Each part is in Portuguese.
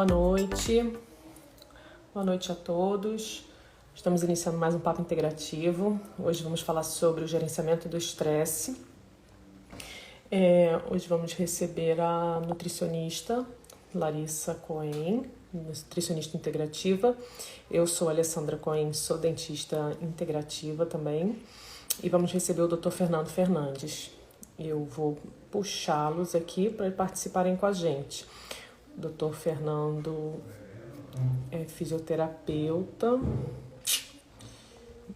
Boa noite. Boa noite a todos. Estamos iniciando mais um papo integrativo. Hoje vamos falar sobre o gerenciamento do estresse. Hoje vamos receber a nutricionista Larissa Cohen, nutricionista integrativa. Eu sou a Alessandra Cohen, sou dentista integrativa também. E vamos receber o Dr. Fernando Fernandes. Eu vou puxá-los aqui para participarem com a gente. O Dr. Fernando é fisioterapeuta.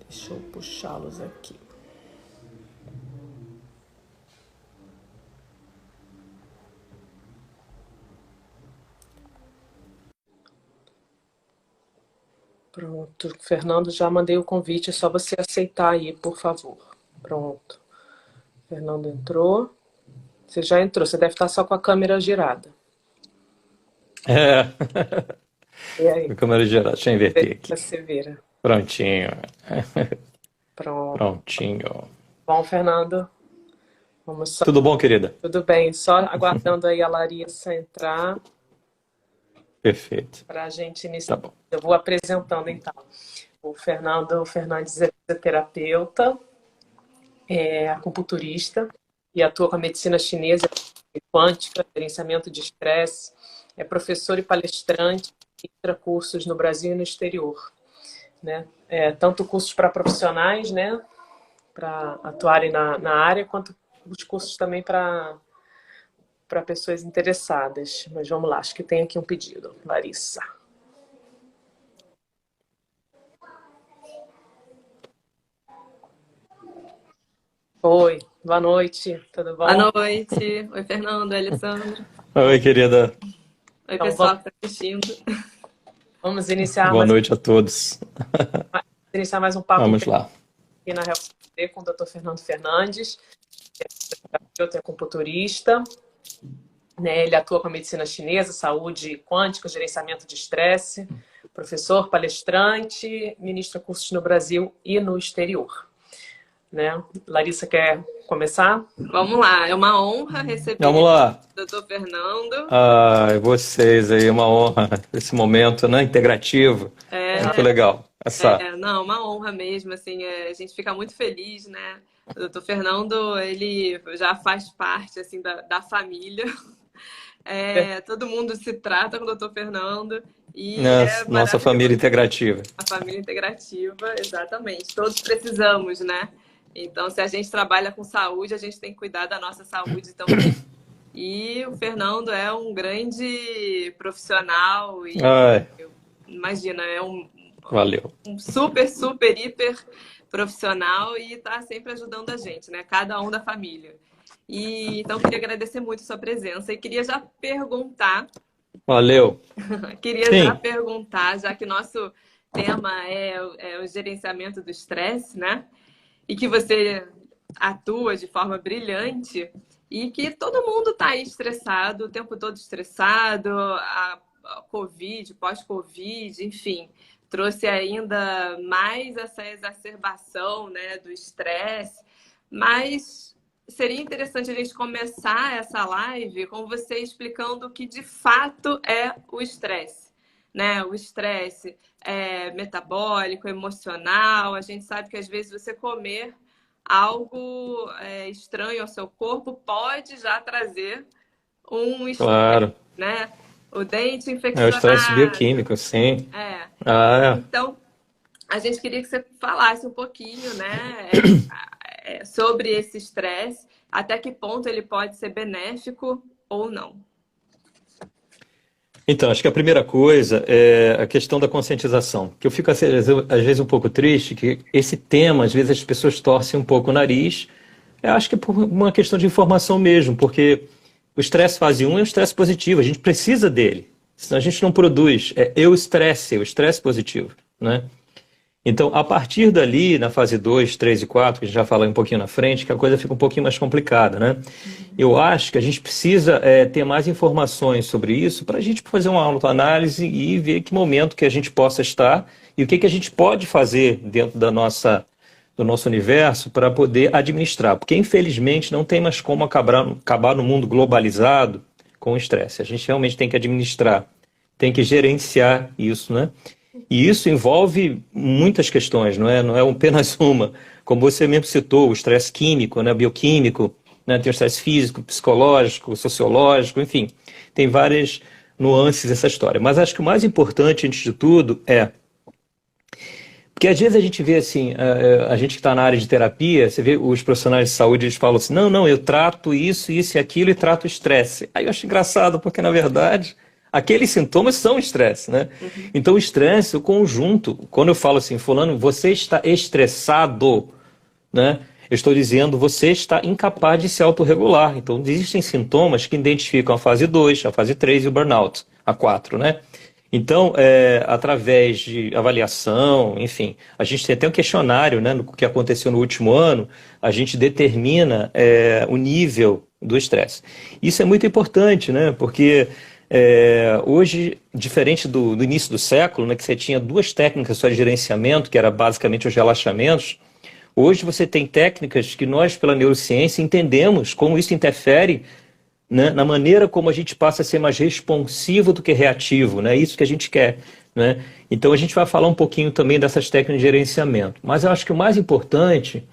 Deixa eu puxá-los aqui. Pronto, Fernando, já mandei o convite, é só você aceitar aí, por favor. Pronto. Fernando entrou. Você já entrou, você deve estar só com a câmera girada. E aí? A câmera geral, deixa eu inverter aqui. Você vira. Prontinho. Pronto. Prontinho. Bom, Fernando, vamos só... Tudo bom, querida? Tudo bem, só aguardando aí a Larissa entrar Perfeito. para a gente iniciar. Tá bom. Eu vou apresentando então. O Fernando Fernandes é fisioterapeuta, é acupunturista e atua com a medicina chinesa e quântica, gerenciamento de estresse, é professor e palestrante, ministra cursos no Brasil e no exterior, né? Tanto cursos para profissionais, né, para atuarem na área, quanto os cursos também para pessoas interessadas. Mas vamos lá, acho que tem aqui um pedido. Larissa. Oi, boa noite, tudo bom? Boa noite. Oi, Fernando, Alessandra. Oi, querida. Oi, Então, pessoal que está assistindo. Vamos iniciar Boa noite a todos. mais um papo Vamos lá. aqui na Real com o Dr. Fernando Fernandes, que é fisioterapeuta e acupunturista, né? Ele atua com a medicina chinesa, saúde quântica, gerenciamento de estresse, professor, palestrante, ministra cursos no Brasil e no exterior, né? Larissa, quer começar? Vamos lá, é uma honra receber Vamos lá. o Dr. Fernando. Ai, vocês aí, uma honra esse momento, né, integrativo. Muito legal. Não, uma honra mesmo, assim, a gente fica muito feliz, né? O Dr. Fernando, ele já faz parte, assim, da família. Todo mundo se trata com o Dr. Fernando. E Nossa família integrativa. A família integrativa, exatamente. Todos precisamos, né? Então, se a gente trabalha com saúde, a gente tem que cuidar da nossa saúde também. E o Fernando é um grande profissional e imagina, Valeu. um super, hiper profissional e está sempre ajudando a gente, né? Cada um da família. E então, queria agradecer muito a sua presença e queria já perguntar... Valeu. Já perguntar, já que nosso tema é o gerenciamento do estresse, né? E que você atua de forma brilhante e que todo mundo está aí estressado, o tempo todo estressado, a Covid, pós-Covid, enfim, trouxe ainda mais essa exacerbação, né, do estresse. Mas seria interessante a gente começar essa live com você explicando o que de fato é o estresse, né? O estresse é metabólico, emocional. A gente sabe que às vezes você comer algo estranho ao seu corpo pode já trazer um estresse, Claro. né? O dente É o infeccionado. estresse bioquímico, sim. Então, a gente queria que você falasse um pouquinho, né, sobre esse estresse, até que ponto ele pode ser benéfico ou não. Então, acho que a primeira coisa é a questão da conscientização, que eu fico às vezes um pouco triste, que esse tema, às vezes as pessoas torcem um pouco o nariz, eu acho que é por uma questão de informação mesmo, porque o estresse fase 1 é um estresse positivo, a gente precisa dele, senão a gente não produz, é o estresse positivo, né? Então, a partir dali, na fase 2, 3 e 4, que a gente já falou um pouquinho na frente, que a coisa fica um pouquinho mais complicada, né? Eu acho que a gente precisa ter mais informações sobre isso para a gente fazer uma autoanálise e ver que momento que a gente possa estar e o que a gente pode fazer dentro do nosso universo para poder administrar. Porque, infelizmente, não tem mais como acabar no mundo globalizado com o estresse. A gente realmente tem que administrar tem que gerenciar isso, né? E isso envolve muitas questões, não é apenas uma. Como você mesmo citou, o estresse químico, né, bioquímico, né, tem o estresse físico, psicológico, sociológico, enfim, tem várias nuances essa história. Mas acho que o mais importante, antes de tudo, porque às vezes a gente vê assim, a gente que está na área de terapia, você vê os profissionais de saúde, eles falam assim, não, eu trato isso, isso e aquilo e trato o estresse. Aí eu acho engraçado, porque na verdade, aqueles sintomas são estresse, né? Então o estresse, o conjunto, quando eu falo assim, fulano, você está estressado, né? Eu estou dizendo, você está incapaz de se autorregular. Então existem sintomas que identificam a fase 2, a fase 3 e o burnout, a 4, né? Então, através de avaliação, enfim, a gente tem até um questionário, né, no que aconteceu no último ano, a gente determina o nível do estresse. Isso é muito importante, né, porque hoje, diferente do início do século, né, que você tinha 2 técnicas só de gerenciamento, que era basicamente os relaxamentos, hoje você tem técnicas que nós, pela neurociência, entendemos como isso interfere, né, na maneira como a gente passa a ser mais responsivo do que reativo, né? Isso que a gente quer, né? Então a gente vai falar um pouquinho também dessas técnicas de gerenciamento. Mas eu acho que o mais importante,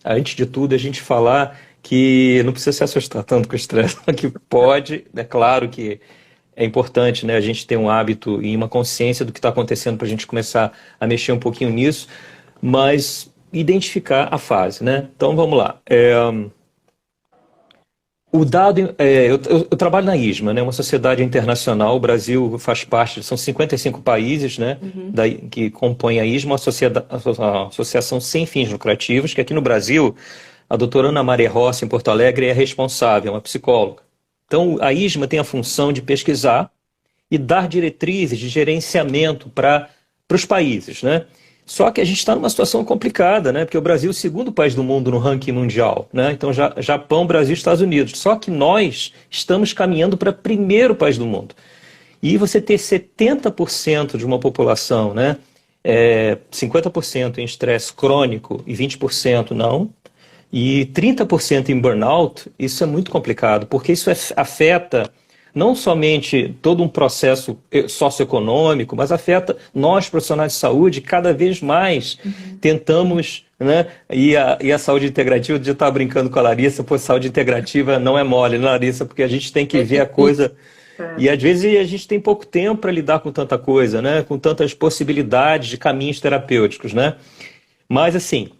antes de tudo, é a gente falar que não precisa se assustar tanto com o estresse, que pode, é claro que é importante, né, a gente ter um hábito e uma consciência do que está acontecendo para a gente começar a mexer um pouquinho nisso, mas identificar a fase, né? Então vamos lá. O dado, eu trabalho na ISMA, né, uma sociedade internacional, o Brasil faz parte, são 55 países, né, que compõem a ISMA, a associação sem fins lucrativos, que aqui no Brasil, a doutora Ana Maria Rossi, em Porto Alegre, é responsável, é uma psicóloga. Então, a ISMA tem a função de pesquisar e dar diretrizes de gerenciamento para os países, né? Só que a gente está numa situação complicada, né? Porque o Brasil é o segundo país do mundo no ranking mundial, né? Então, Japão, Brasil e Estados Unidos. Só que nós estamos caminhando para primeiro país do mundo. E você ter 70% de uma população, né? 50% em estresse crônico e 20% não, e 30% em burnout, isso é muito complicado, porque isso afeta não somente todo um processo socioeconômico, mas afeta nós, profissionais de saúde, cada vez mais tentamos, né? E a saúde integrativa, eu estava brincando com a Larissa, pô, saúde integrativa não é mole, né, Larissa? Porque a gente tem que ver a coisa. E às vezes a gente tem pouco tempo para lidar com tanta coisa, né? Com tantas possibilidades de caminhos terapêuticos, né? Mas assim,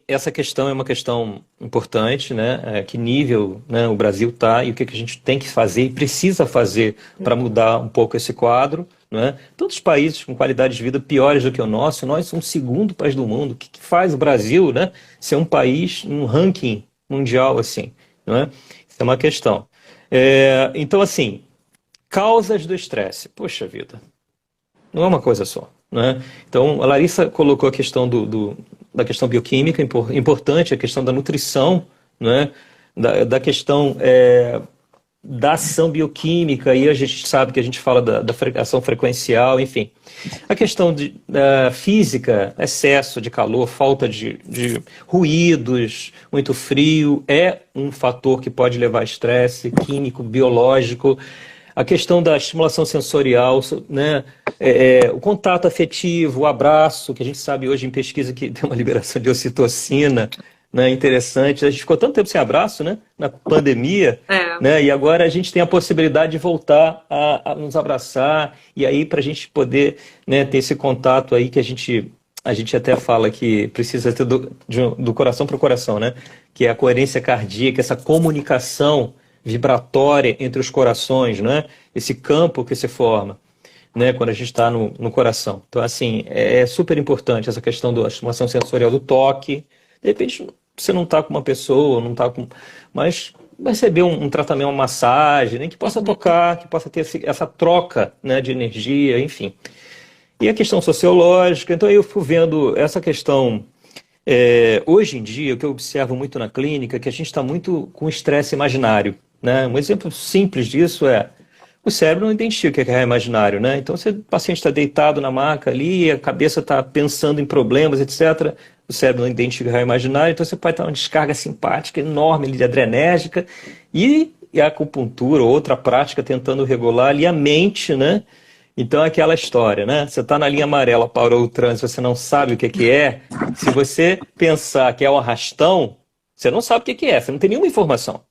essa questão é uma questão importante, né? Que nível, né, o Brasil está e o que a gente tem que fazer e precisa fazer para mudar um pouco esse quadro, né? Tantos países com qualidade de vida piores do que o nosso, nós somos o segundo país do mundo. O que faz o Brasil, né, ser um país num ranking mundial assim, não é? Isso é uma questão. Então, assim, causas do estresse. Poxa vida, não é uma coisa só, né? Então, a Larissa colocou a questão da questão bioquímica, importante, a questão da nutrição, né? Da questão da ação bioquímica, e a gente sabe que a gente fala da ação frequencial, enfim. A questão física, excesso de calor, falta de ruídos, muito frio, é um fator que pode levar a estresse químico, biológico. A questão da estimulação sensorial, né? O contato afetivo, o abraço, que a gente sabe hoje em pesquisa que tem uma liberação de ocitocina, né? Interessante. A gente ficou tanto tempo sem abraço, né? Na pandemia, né? E agora a gente tem a possibilidade de voltar a nos abraçar, e aí para a gente poder, né, ter esse contato aí que a gente até fala que precisa ter do coração para o coração, né? Que é a coerência cardíaca, essa comunicação vibratória entre os corações, né? Esse campo que se forma, né, quando a gente está no coração. Então, assim, é super importante essa questão da estimulação sensorial do toque. De repente, você não está com uma pessoa, não está com... Mas receber um tratamento, uma massagem, né, que possa tocar, que possa ter essa troca, né, de energia, enfim. E a questão sociológica. Então, eu fui vendo essa questão... hoje em dia, o que eu observo muito na clínica é que a gente está muito com estresse imaginário, né? Um exemplo simples disso o cérebro não identifica o que é imaginário, né? Então, o paciente está deitado na maca ali, a cabeça está pensando em problemas, etc. O cérebro não identifica o que é imaginário, então você pode ter uma descarga simpática enorme ali, de adrenérgica, e e a acupuntura, outra prática tentando regular ali a mente, né? Então, é aquela história, né? Você está na linha amarela, parou o trânsito, você não sabe o que que é. Se você pensar que é um arrastão, você não sabe o que que é, você não tem nenhuma informação,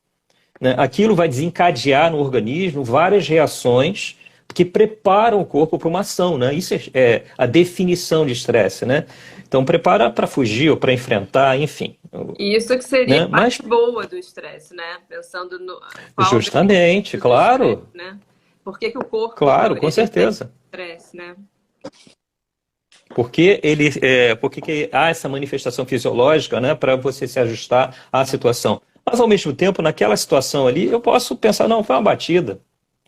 né? Aquilo vai desencadear no organismo várias reações que preparam o corpo para uma ação, né? Isso é a definição de estresse, né? Então, prepara para fugir ou para enfrentar, enfim. E isso que seria Né? a parte boa do estresse, né? Pensando no justamente, claro. Estresse, né? Por que o corpo claro, com certeza. Estresse, né? Porque que há essa manifestação fisiológica, né, para você se ajustar à situação. Mas, ao mesmo tempo, naquela situação ali, eu posso pensar, não, foi uma batida,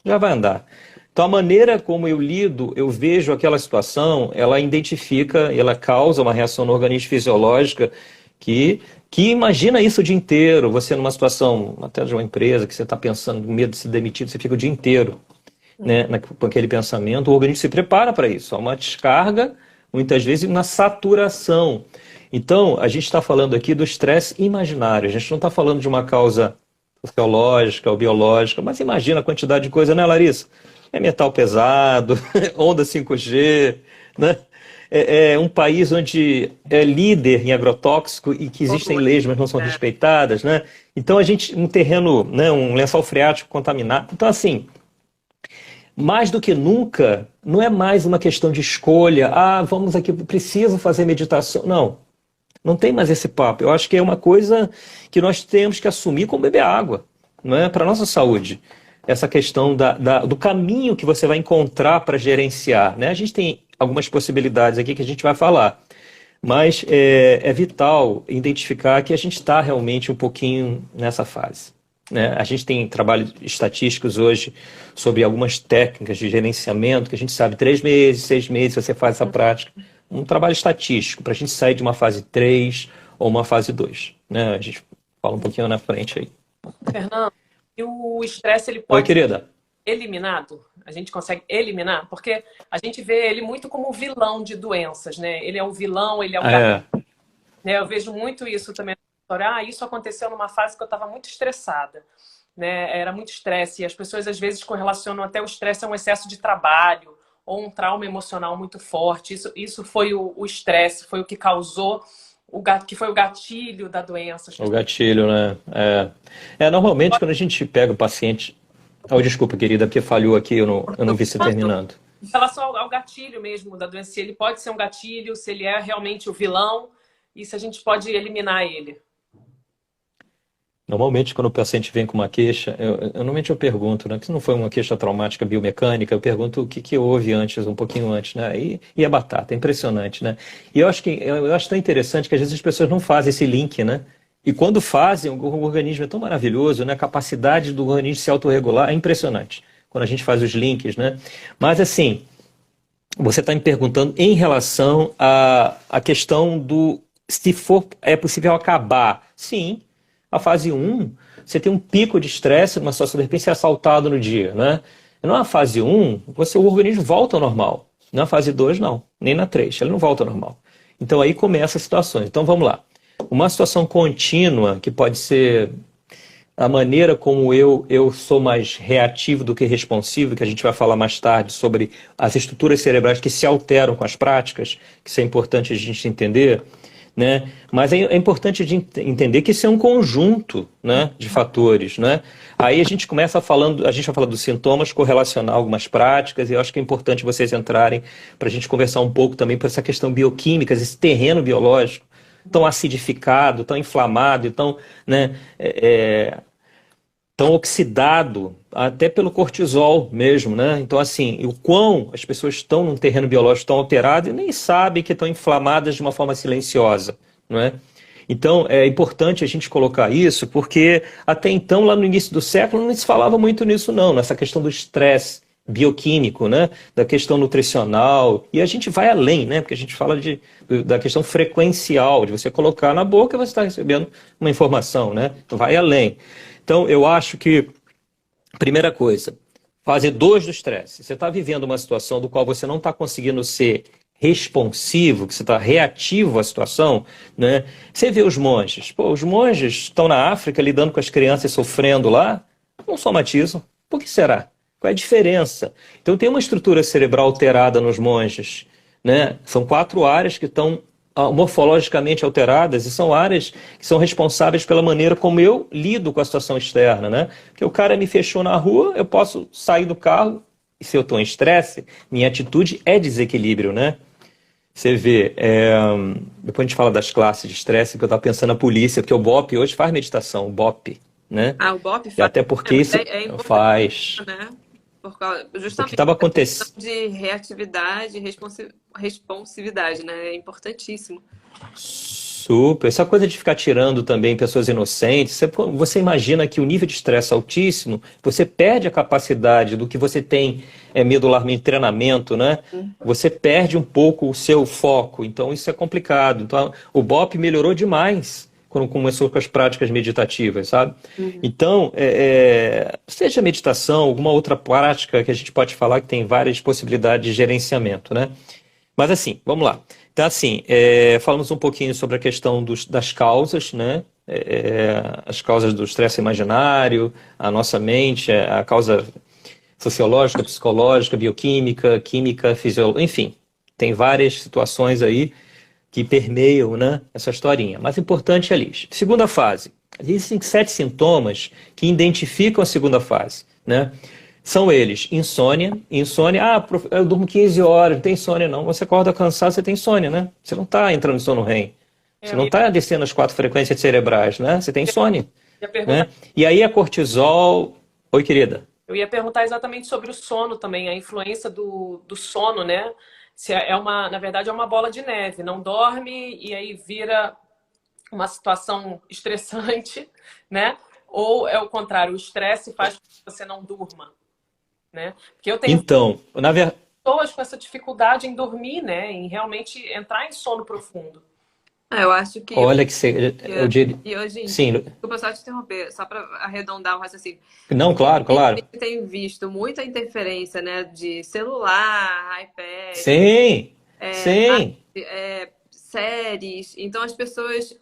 já vai andar. Então, a maneira como eu lido, eu vejo aquela situação, ela identifica, ela causa uma reação no organismo fisiológica que imagina isso o dia inteiro. Você numa situação, até de uma empresa, que você está pensando, com medo de ser demitido, você fica o dia inteiro, né, com aquele pensamento, o organismo se prepara para isso. Há uma descarga, muitas vezes, uma saturação. Então, a gente está falando aqui do estresse imaginário. A gente não está falando de uma causa sociológica ou biológica, mas imagina a quantidade de coisa, né, Larissa? É metal pesado, onda 5G, né? É um país onde é líder em agrotóxico e que existem leis, mas não são respeitadas, né? Então, um terreno, né, um lençol freático contaminado. Então, assim, mais do que nunca, não é mais uma questão de escolha. Ah, vamos aqui, preciso fazer meditação. Não tem mais esse papo. Eu acho que é uma coisa que nós temos que assumir como beber água, não é? Para a nossa saúde. Essa questão do caminho que você vai encontrar para gerenciar, né? A gente tem algumas possibilidades aqui que a gente vai falar, mas é vital identificar que a gente está realmente um pouquinho nessa fase, né? A gente tem trabalhos estatísticos hoje sobre algumas técnicas de gerenciamento que a gente sabe 3 meses, 6 meses, você faz essa prática. Um trabalho estatístico para a gente sair de uma fase 3 ou uma fase 2, né? A gente fala um pouquinho na frente aí. Fernando, e o estresse ele pode ser eliminado? A gente consegue eliminar? Porque a gente vê ele muito como um vilão de doenças, né? Ele é um vilão, ele é um né? Eu vejo muito isso também na história. Ah, isso aconteceu numa fase que eu estava muito estressada, né? Era muito estresse. E as pessoas às vezes correlacionam até o estresse a um excesso de trabalho ou um trauma emocional muito forte. Isso foi o estresse, foi o que causou que foi o gatilho da doença. O gatilho, né? Normalmente, quando a gente pega o paciente... Oh, desculpa, querida, porque falhou aqui, eu não vi você terminando. Em relação ao gatilho mesmo da doença, se ele pode ser um gatilho, se ele é realmente o vilão, e se a gente pode eliminar ele. Normalmente, quando o paciente vem com uma queixa, normalmente eu pergunto, né, que se não foi uma queixa traumática biomecânica, eu pergunto o que houve antes, um pouquinho antes, né? E a batata, é impressionante, né? E eu acho tão interessante que às vezes as pessoas não fazem esse link, né? E quando fazem, o organismo é tão maravilhoso, né? A capacidade do organismo se autorregular é impressionante, quando a gente faz os links, né? Mas assim, você está me perguntando em relação à questão se é possível acabar. Sim. A fase 1, você tem um pico de estresse numa situação, de repente você é assaltado no dia, né? Na fase 1, o organismo volta ao normal. Na fase 2, não. Nem na 3, ele não volta ao normal. Então aí começa as situações. Então vamos lá. Uma situação contínua, que pode ser a maneira como eu sou mais reativo do que responsivo, que a gente vai falar mais tarde sobre as estruturas cerebrais que se alteram com as práticas, que isso é importante a gente entender, né? Mas é importante de entender que isso é um conjunto, né, de fatores, né? Aí a gente vai falar dos sintomas, correlacionar algumas práticas, e eu acho que é importante vocês entrarem para a gente conversar um pouco também por essa questão bioquímica, esse terreno biológico tão acidificado, tão inflamado, tão, né, tão oxidado, até pelo cortisol mesmo, né? Então, assim, o quão as pessoas estão num terreno biológico tão alterado e nem sabem que estão inflamadas de uma forma silenciosa, não é? Então, é importante a gente colocar isso, porque até então, lá no início do século, não se falava muito nisso, não, nessa questão do estresse bioquímico, né? Da questão nutricional, e a gente vai além, né? Porque a gente fala da questão frequencial, de você colocar na boca e você está recebendo uma informação, né? Então, vai além. Então, eu acho que, primeira coisa, fase 2 do estresse. Você está vivendo uma situação do qual você não está conseguindo ser responsivo, que você está reativo à situação, né? Você vê os monges. Pô, os monges estão na África lidando com as crianças sofrendo lá. não somatizam. Por que será? Qual é a diferença? Então tem uma estrutura cerebral alterada nos monges, né? São 4 áreas que estão morfologicamente alteradas e são áreas que são responsáveis pela maneira como eu lido com a situação externa, né? Porque o cara me fechou na rua, eu posso sair do carro e se eu estou em estresse, minha atitude é desequilíbrio, né? Você vê, depois a gente fala das classes de estresse, porque eu estava pensando na polícia, porque o BOP hoje faz meditação, o BOP, né? Ah, o BOP E faz. até porque isso Importante, faz. né? Por causa, O que justamente estava a questão acontecendo. de reatividade e responsividade, né? É importantíssimo. Super. Essa coisa de ficar tirando também pessoas inocentes, você imagina que o nível de estresse altíssimo, você perde a capacidade do que você tem medularmente treinamento, né? Você perde um pouco o seu foco, então isso é complicado. Então, o BOP melhorou demais quando começou com as práticas meditativas, sabe? Então, seja meditação, alguma outra prática que a gente pode falar que tem várias possibilidades de gerenciamento, né? Mas assim, vamos lá. Então, assim, falamos um pouquinho sobre a questão das causas, né? As causas do estresse imaginário, a nossa mente, a causa sociológica, psicológica, bioquímica, química, fisiológica, enfim, tem várias situações aí que permeiam, né, essa historinha. Mas importante é ali. Segunda fase. Existem 7 sintomas que identificam a segunda fase, né? São eles: insônia. Eu durmo 15 horas, não tem insônia não. Você acorda cansado, você tem insônia, né? Você não está entrando em sono REM. Você não está descendo as 4 frequências cerebrais, né? Você tem insônia, né? E aí a cortisol... Oi, querida. Eu ia perguntar exatamente sobre o sono também, a influência do sono, né? Se na verdade, é uma bola de neve. Não dorme e aí vira uma situação estressante, né? Ou é o contrário, o estresse faz com que você não durma, né? Porque eu tenho na verdade, pessoas com essa dificuldade em dormir, né? Em realmente entrar em sono profundo. Eu acho que olha que eu diria... e hoje, Sim. desculpa só te interromper, só para arredondar o raciocínio. Não, claro. A gente tem visto muita interferência, né, de celular, iPad, Sim. séries. Então as pessoas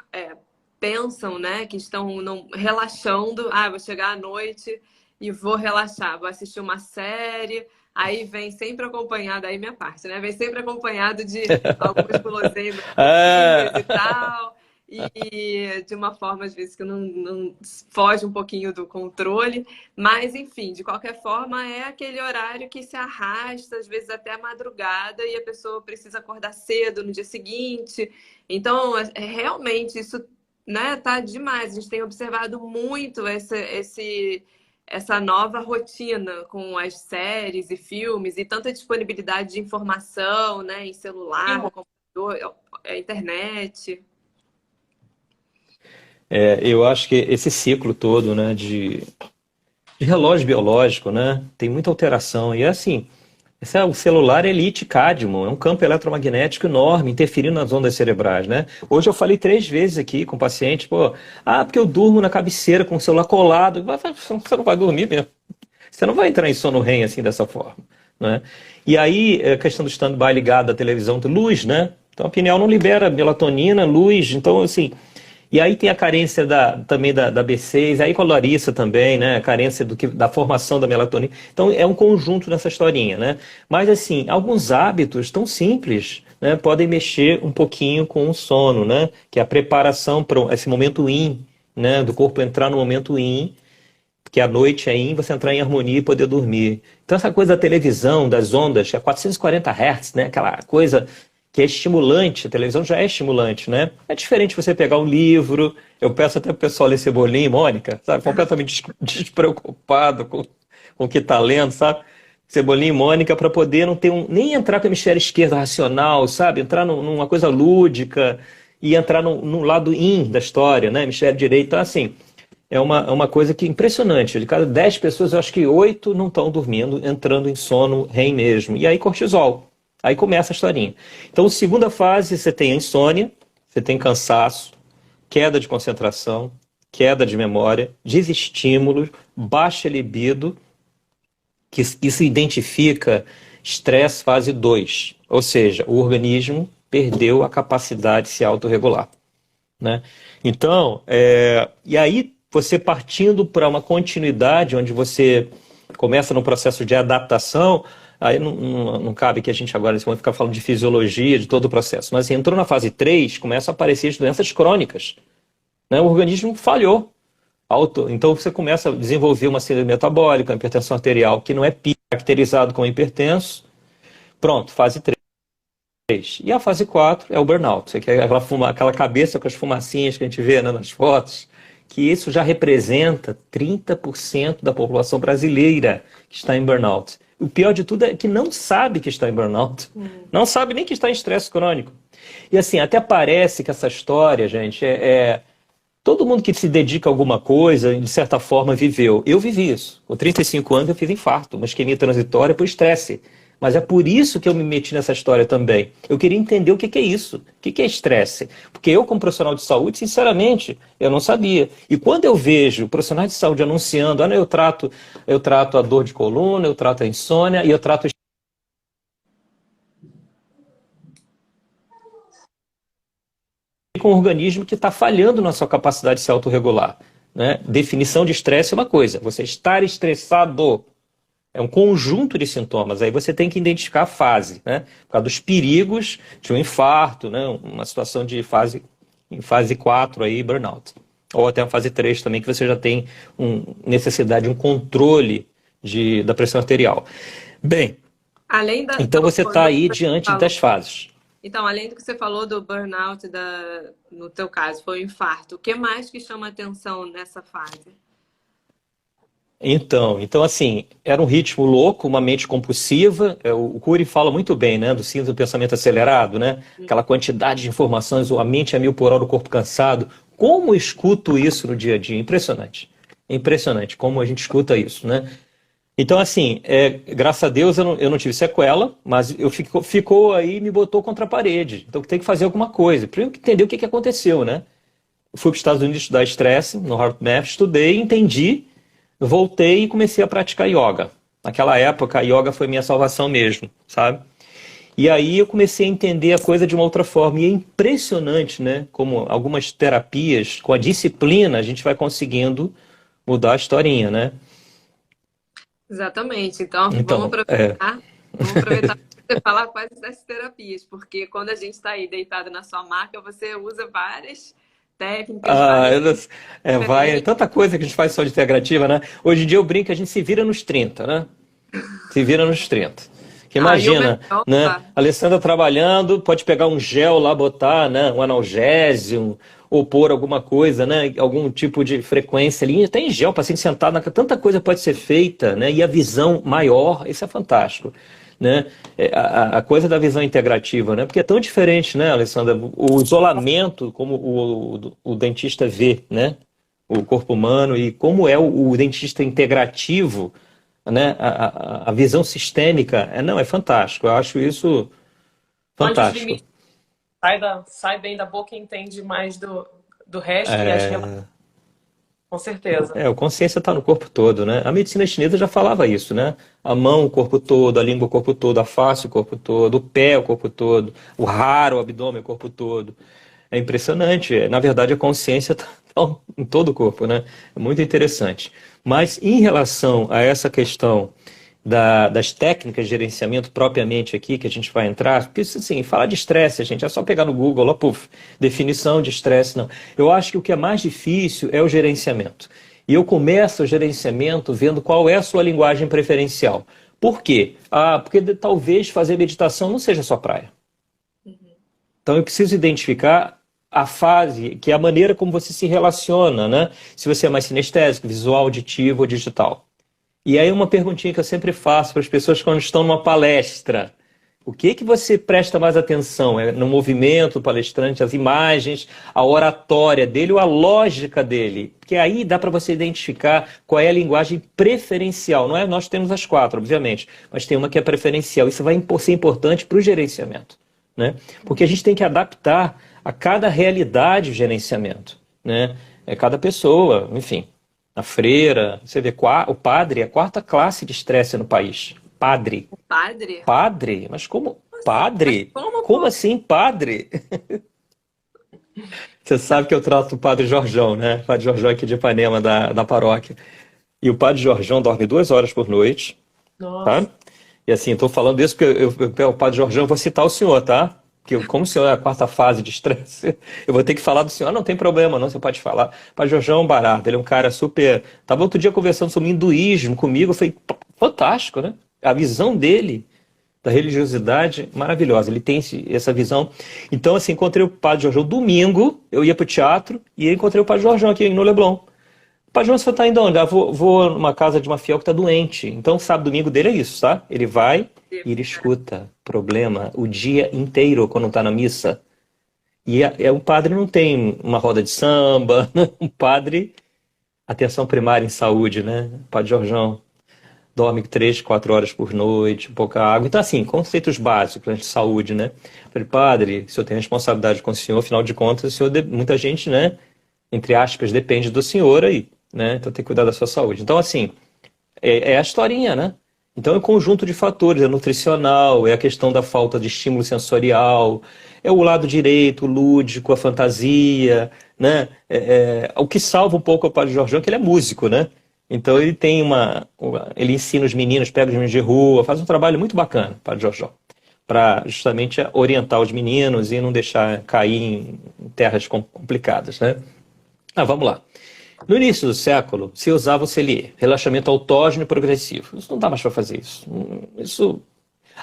pensam, né, que estão relaxando. Vou chegar à noite e vou relaxar, vou assistir uma série. Aí vem sempre acompanhado, aí minha parte, né? Vem sempre acompanhado de algumas guloseimas e tal. E de uma forma, às vezes, que não foge um pouquinho do controle. Mas, enfim, de qualquer forma, é aquele horário que se arrasta, às vezes até a madrugada, e a pessoa precisa acordar cedo no dia seguinte. Então, realmente, isso, né, tá demais. A gente tem observado muito essa nova rotina com as séries e filmes e tanta disponibilidade de informação, né, em celular, no computador, internet. Eu acho que esse ciclo todo, né, de relógio biológico, né, tem muita alteração. E assim, o celular é lítio-cádmio, é um campo eletromagnético enorme, interferindo nas ondas cerebrais, né? Hoje eu falei 3 vezes aqui com o paciente, porque eu durmo na cabeceira com o celular colado. Você não vai dormir mesmo. Você não vai entrar em sono REM assim dessa forma, né? E aí, a questão do stand-by ligado à televisão, luz, né? Então a pineal não libera melatonina, luz, então assim... E aí tem a carência também da B6, aí com a Larissa também, né? A carência da formação da melatonina. Então é um conjunto nessa historinha, né? Mas assim, alguns hábitos tão simples, né, podem mexer um pouquinho com o sono, né? Que é a preparação para esse momento yin, né? Do corpo entrar no momento yin, que a noite é yin, você entrar em harmonia e poder dormir. Então essa coisa da televisão, das ondas, que é 440 Hz, né? Aquela coisa... que é estimulante, a televisão já é estimulante, né? É diferente você pegar um livro, eu peço até pro pessoal ler Cebolinha e Mônica, sabe? Completamente despreocupado com o que tá lendo, sabe? Cebolinha e Mônica, para poder não ter nem entrar para o hemisfério esquerdo racional, sabe? Entrar numa coisa lúdica e entrar no lado yin da história, né? Hemisfério direito. Então, assim, é uma coisa que é impressionante. De cada 10 pessoas, eu acho que 8 não estão dormindo, entrando em sono REM mesmo. E aí, cortisol. Aí começa a historinha. Então, segunda fase, você tem a insônia, você tem cansaço, queda de concentração, queda de memória, desestímulo, baixa libido, que isso identifica estresse fase 2. Ou seja, o organismo perdeu a capacidade de se autorregular, né? Então, e aí você partindo para uma continuidade, onde você começa no processo de adaptação, aí não cabe que a gente agora vai ficar falando de fisiologia, de todo o processo, mas entrou na fase 3, começam a aparecer as doenças crônicas, né? O organismo falhou. Então você começa a desenvolver uma síndrome metabólica, uma hipertensão arterial, que não é caracterizado como hipertenso. Pronto, fase 3. E a fase 4 é o burnout, que é aquela cabeça com as fumacinhas que a gente vê, né, nas fotos, que isso já representa 30% da população brasileira que está em burnout. O pior de tudo é que não sabe que está em burnout, não sabe nem que está em estresse crônico. E assim, até parece que essa história, gente, todo mundo que se dedica a alguma coisa, de certa forma, viveu. Eu vivi isso. Com 35 anos eu fiz infarto, uma isquemia transitória por estresse. Mas é por isso que eu me meti nessa história também. Eu queria entender o que é isso, o que é estresse. Porque eu, como profissional de saúde, sinceramente, eu não sabia. E quando eu vejo profissionais de saúde anunciando, eu trato a dor de coluna, eu trato a insônia e eu trato com um organismo que está falhando na sua capacidade de se autorregular, né? Definição de estresse é uma coisa, você estar estressado é um conjunto de sintomas, aí você tem que identificar a fase, né? Por causa dos perigos de um infarto, né? Uma situação de em fase 4 aí, burnout. Ou até a fase 3 também, que você já tem necessidade de um controle da pressão arterial. Bem, então você está aí diante das fases. Então, além do que você falou do burnout, no teu caso, foi o infarto, o que mais que chama atenção nessa fase? Então assim, era um ritmo louco, uma mente compulsiva. O Cury fala muito bem, né, do síndrome do pensamento acelerado, né? Aquela quantidade de informações, a mente a 1000 por hora, o corpo cansado. Como eu escuto isso no dia a dia? Impressionante. Impressionante como a gente escuta isso, né? Então, assim, graças a Deus eu não tive sequela, mas ficou aí, me botou contra a parede. Então tem que fazer alguma coisa. Primeiro que entender o que aconteceu, né? Eu fui para os Estados Unidos estudar estresse, no HeartMath, estudei, entendi, voltei e comecei a praticar yoga. Naquela época, a yoga foi minha salvação mesmo, sabe? E aí eu comecei a entender a coisa de uma outra forma. E é impressionante, né? Como algumas terapias, com a disciplina, a gente vai conseguindo mudar a historinha, né? Exatamente. Então vamos aproveitar para você falar quais dessas terapias, porque quando a gente está aí deitado na sua maca, você usa várias técnicas. Vai, tanta coisa que a gente faz saúde integrativa, né? Hoje em dia eu brinco que a gente se vira nos 30, né? Se vira nos 30. Que imagina, né? A Alessandra trabalhando, pode pegar um gel lá, botar, né? Um analgésico, ou pôr alguma coisa, né? Algum tipo de frequência ali. Tem gel, paciente sentado, tanta coisa pode ser feita, né? E a visão maior, isso é fantástico, né? A coisa da visão integrativa, né? Porque é tão diferente, né, Alessandra? O isolamento, como o dentista vê, né? O corpo humano e como é o dentista integrativo, né? A visão sistêmica, é fantástico. Eu acho isso fantástico. Sai bem da boca e entende mais do resto e as relações. Com certeza. A consciência está no corpo todo, né? A medicina chinesa já falava isso, né? A mão, o corpo todo, a língua, o corpo todo, a face, o corpo todo, o pé, o corpo todo, o raro, o abdômen, o corpo todo. É impressionante. Na verdade, a consciência está em todo o corpo, né? É muito interessante. Mas em relação a essa questão das técnicas de gerenciamento propriamente aqui, que a gente vai entrar, porque assim, falar de estresse, gente, é só pegar no Google, lá, definição de estresse, não. Eu acho que o que é mais difícil é o gerenciamento. E eu começo o gerenciamento vendo qual é a sua linguagem preferencial. Por quê? Porque talvez fazer meditação não seja a sua praia. Então eu preciso identificar a fase, que é a maneira como você se relaciona, né? Se você é mais sinestésico, visual, auditivo ou digital. E aí uma perguntinha que eu sempre faço para as pessoas quando estão numa palestra. O que você presta mais atenção? É no movimento do palestrante, as imagens, a oratória dele ou a lógica dele? Porque aí dá para você identificar qual é a linguagem preferencial. Não é? Nós temos as 4, obviamente, mas tem uma que é preferencial. Isso vai ser importante para o gerenciamento, né? Porque a gente tem que adaptar a cada realidade o gerenciamento, né? Cada pessoa, enfim. A freira, você vê, o padre é a 4ª classe de estresse no país. Padre. O padre? Padre? Mas como? Padre? Como assim padre? Você sabe que eu trato o Padre Jorjão, né? O Padre Jorjão aqui de Ipanema, da paróquia. E o Padre Jorjão dorme 2 horas por noite, tá? Nossa. E assim, estou falando isso porque o Padre Jorjão, eu vou citar o senhor, tá? Porque como o senhor é a quarta fase de estresse, eu vou ter que falar do senhor. Não tem problema, não, você pode falar. O Padre Jorjão é um barato, ele é um cara super... Tava outro dia conversando sobre hinduísmo comigo, foi fantástico, né? A visão dele da religiosidade maravilhosa. Ele tem essa visão. Então, assim, encontrei o Padre Jorjão domingo, eu ia pro teatro e encontrei o Padre Jorjão aqui no Leblon. Padre João, você está indo onde? Vou numa casa de uma fiel que está doente. Então, sábado, domingo dele é isso, tá? Ele vai e ele escuta problema o dia inteiro quando está na missa. E o padre não tem uma roda de samba, um padre, atenção primária em saúde, né? Padre Jorjão dorme 3, 4 horas por noite, pouca água. Então, assim, conceitos básicos de saúde, né? Falei, padre, o senhor tem responsabilidade com o senhor, afinal de contas, o senhor, muita gente, né? Entre aspas, depende do senhor aí, né? Então tem que cuidar da sua saúde. Então, assim, é a historinha, né? Então é um conjunto de fatores, é nutricional, é a questão da falta de estímulo sensorial, é o lado direito, o lúdico, a fantasia, né? O que salva um pouco o Padre Jorjão é que ele é músico, né? Então ele tem ele ensina os meninos, pega os meninos de rua, faz um trabalho muito bacana, Padre Jorjão, para justamente orientar os meninos e não deixar cair em terras complicadas, né? Vamos lá. No início do século, se usava o CLE, relaxamento autógeno e progressivo. Isso não dá mais para fazer isso. Isso.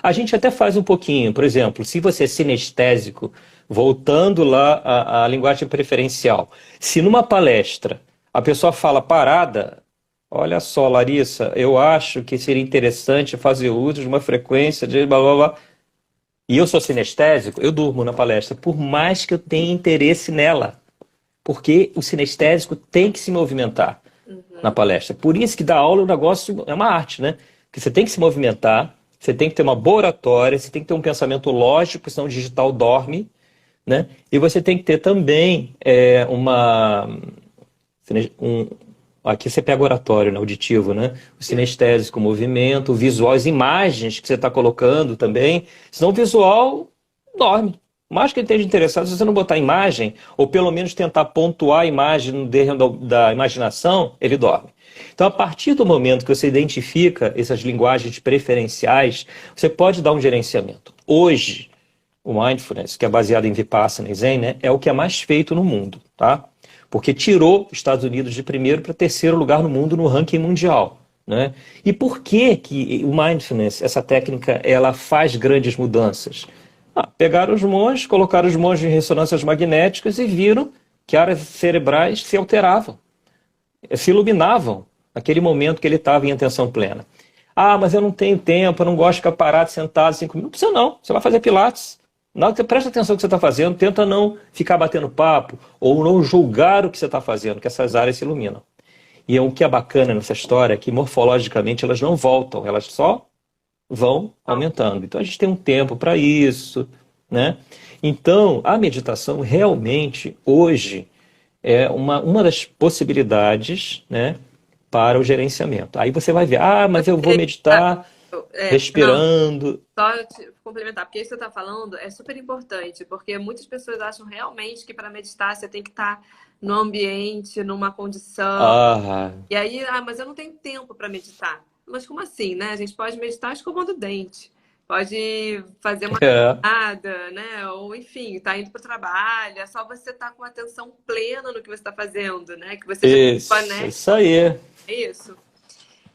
A gente até faz um pouquinho. Por exemplo, se você é sinestésico, voltando lá à linguagem preferencial, se numa palestra a pessoa fala parada, olha só, Larissa, eu acho que seria interessante fazer uso de uma frequência de blá blá blá. E eu sou sinestésico, eu durmo na palestra, por mais que eu tenha interesse nela. Porque o sinestésico tem que se movimentar na palestra. Por isso que dar aula é um negócio, é uma arte, né? Porque você tem que se movimentar, você tem que ter uma boa oratória, você tem que ter um pensamento lógico, senão o digital dorme, né? E você tem que ter também aqui você pega o oratório, né? Auditivo, né? O sinestésico, o movimento, o visual, as imagens que você está colocando também. Senão o visual dorme. Mais que ele esteja interessado, se você não botar imagem, ou pelo menos tentar pontuar a imagem no terreno da imaginação, ele dorme. Então, a partir do momento que você identifica essas linguagens preferenciais, você pode dar um gerenciamento. Hoje, o Mindfulness, que é baseado em Vipassana e Zen, né, é o que é mais feito no mundo, tá? Porque tirou os Estados Unidos de primeiro para terceiro lugar no mundo no ranking mundial. Né? E por que o Mindfulness, essa técnica, ela faz grandes mudanças? Pegaram os monges, colocaram os monges em ressonâncias magnéticas e viram que áreas cerebrais se alteravam, se iluminavam naquele momento que ele estava em atenção plena. Mas eu não tenho tempo, eu não gosto de ficar parado, sentado 5 minutos. Não precisa não, você vai fazer pilates. Presta atenção no que você está fazendo, tenta não ficar batendo papo ou não julgar o que você está fazendo, que essas áreas se iluminam. E o que é bacana nessa história é que morfologicamente elas não voltam, elas só vão aumentando. Então a gente tem um tempo para isso, né? Então a meditação realmente hoje é uma das possibilidades, né, para o gerenciamento. Aí você vai ver, mas eu vou meditar respirando. Não, só te complementar, porque isso que você está falando é super importante, porque muitas pessoas acham realmente que para meditar você tem que estar no ambiente, numa condição. E aí, mas eu não tenho tempo para meditar. Mas como assim, né? A gente pode meditar escovando o dente, pode fazer uma caminhada, né? Ou enfim, tá indo para o trabalho. É só você estar com atenção plena no que você está fazendo, né? Que você já conecta. Isso aí. É isso.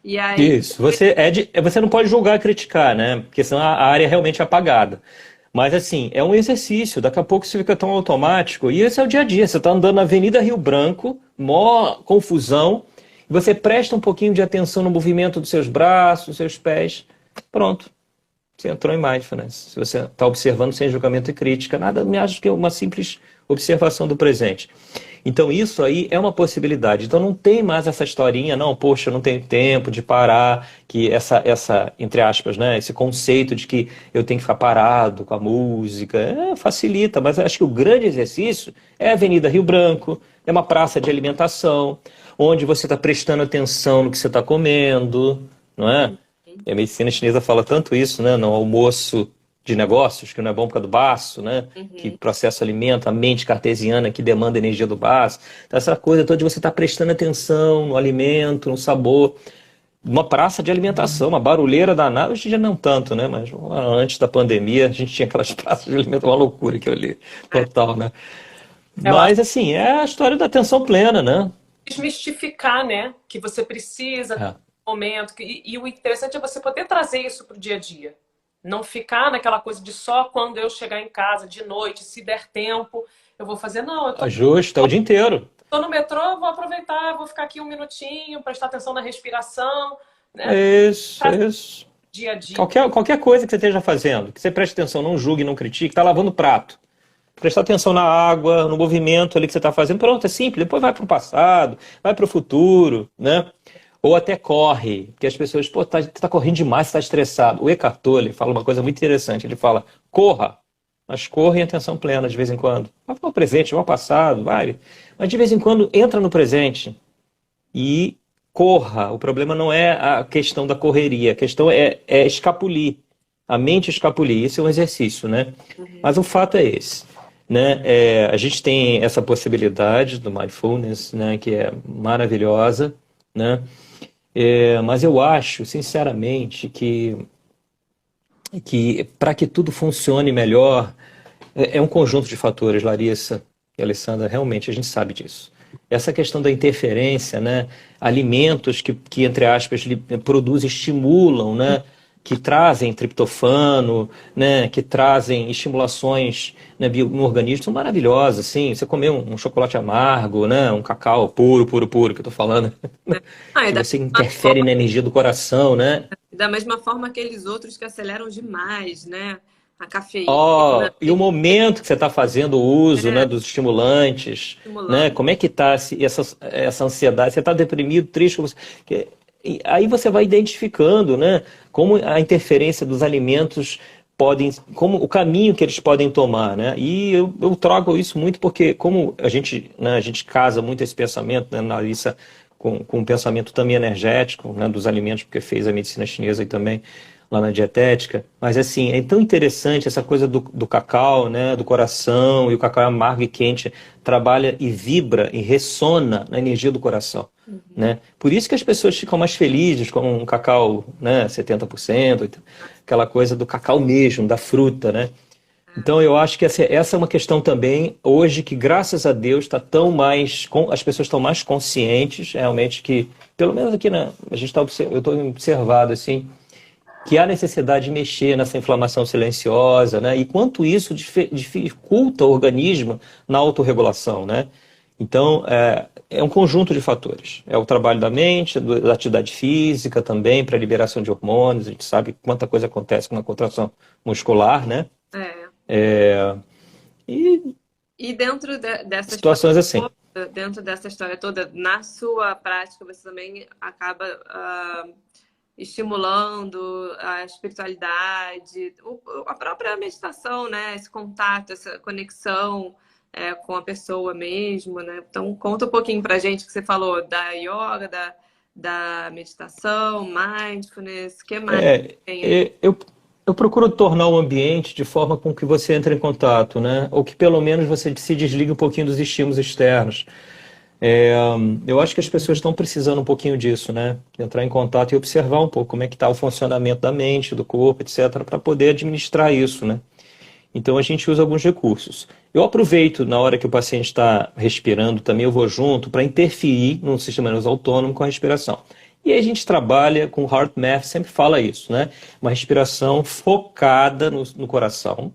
E aí... Isso. Você não pode julgar e criticar, né? Porque senão a área é realmente apagada. Mas assim, é um exercício, daqui a pouco você fica tão automático. E esse é o dia a dia. Você está andando na Avenida Rio Branco, mó confusão. Você presta um pouquinho de atenção no movimento dos seus braços, dos seus pés. Pronto. Você entrou em Mindfulness. Se você está observando sem julgamento e crítica, nada me acho que é uma simples observação do presente. Então isso aí é uma possibilidade. Então não tem mais essa historinha, não, poxa, eu não tenho tempo de parar, que essa entre aspas, né, esse conceito de que eu tenho que ficar parado com a música, facilita, mas acho que o grande exercício é a Avenida Rio Branco, é uma praça de alimentação, onde você está prestando atenção no que você está comendo, não é? E a medicina chinesa fala tanto isso, né? No almoço de negócios, que não é bom por causa do baço, né? Que processa o alimento, a mente cartesiana que demanda energia do baço. Então, essa coisa toda de você estar prestando atenção no alimento, no sabor. Uma praça de alimentação, uma barulheira danada, hoje em dia não tanto, né? Mas antes da pandemia, a gente tinha aquelas praças de alimentação, uma loucura que eu li, total, né? Eu acho Mas, assim, é a história da atenção plena, né? desmistificar, né? Que você precisa É. no momento. E o interessante é você poder trazer isso para o dia a dia. Não ficar naquela coisa de só quando eu chegar em casa de noite, se der tempo, eu vou fazer. Não, eu Ajusta o dia inteiro. tô no metrô, eu vou aproveitar, vou ficar aqui um minutinho, prestar atenção na respiração, né? Isso, Pra isso. dia a dia. Qualquer coisa que você esteja fazendo, que você preste atenção, não julgue, não critique, tá lavando o prato. Prestar atenção na água, no movimento ali que você está fazendo. Pronto, é simples. Depois vai para o passado, vai para o futuro, né? Ou até corre, porque as pessoas, pô, tá correndo demais, está estressado. O Eckhart Tolle fala uma coisa muito interessante. Ele fala, corra, mas corra em atenção plena de vez em quando. Vai para o presente, vai ao passado, vai. Mas de vez em quando entra no presente e corra. O problema não é a questão da correria, a questão é escapulir. A mente escapulir. Isso é um exercício, né? Mas o fato é esse. Né? A gente tem essa possibilidade do mindfulness, né, que é maravilhosa, né? Mas eu acho, sinceramente, que para que tudo funcione melhor, é um conjunto de fatores, Larissa e Alessandra, realmente a gente sabe disso. Essa questão da interferência, né? Alimentos que entre aspas, produzem, estimulam, né? Que trazem triptofano, né, que trazem estimulações, né, no organismo, são maravilhosas, assim. Você comer um chocolate amargo, né, um cacau puro, que eu tô falando, que você interfere na energia do coração, né? Da mesma forma aqueles outros que aceleram demais, né? A cafeína. E o momento que você está fazendo o uso, né, dos estimulantes, né? Como é que está essa ansiedade? Você está deprimido, triste? E aí você vai identificando, né, como a interferência dos alimentos como o caminho que eles podem tomar, né? E eu trago isso muito porque como a gente casa muito esse pensamento, né, Larissa, com um pensamento também energético, né, dos alimentos, porque fez a medicina chinesa e também lá na dietética. Mas assim, é tão interessante essa coisa do cacau, né, do coração, e o cacau é amargo e quente, trabalha e vibra e ressona na energia do coração. Né? Por isso que as pessoas ficam mais felizes com um cacau, né, 70%, aquela coisa do cacau mesmo, da fruta, né? Então eu acho que essa é uma questão também, hoje, que graças a Deus as pessoas estão mais conscientes, realmente, que, pelo menos aqui, né, eu estou observado, assim, que há necessidade de mexer nessa inflamação silenciosa, né? E quanto isso dificulta o organismo na autorregulação, né? Então, é um conjunto de fatores. É o trabalho da mente, da atividade física também, para a liberação de hormônios. A gente sabe quanta coisa acontece com a contração muscular, né? E dentro dessa situações assim. Dentro dessa história toda, na sua prática, você também acaba estimulando a espiritualidade, a própria meditação, né? Esse contato, essa conexão com a pessoa mesmo, né? Então, conta um pouquinho pra gente que você falou da yoga, da meditação, mindfulness, o que mais tem? Eu procuro tornar o ambiente de forma com que você entre em contato, né? Ou que pelo menos você se desligue um pouquinho dos estímulos externos. Eu acho que as pessoas estão precisando um pouquinho disso, né? Entrar em contato e observar um pouco como é que está o funcionamento da mente, do corpo, etc., para poder administrar isso, né? Então a gente usa alguns recursos. Eu aproveito na hora que o paciente está respirando, também eu vou junto para interferir num sistema nervoso autônomo com a respiração. E aí a gente trabalha com o HeartMath, sempre fala isso, né? Uma respiração focada no coração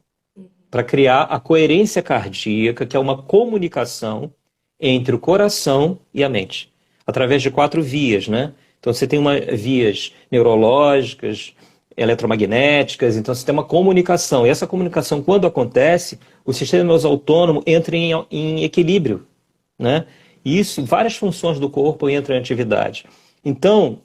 para criar a coerência cardíaca, que é uma comunicação entre o coração e a mente, através de 4 vias, né? Então você tem vias neurológicas, eletromagnéticas, então você tem uma comunicação. E essa comunicação, quando acontece, o sistema nervoso autônomo entra em equilíbrio, né? E isso, várias funções do corpo entram em atividade. Então,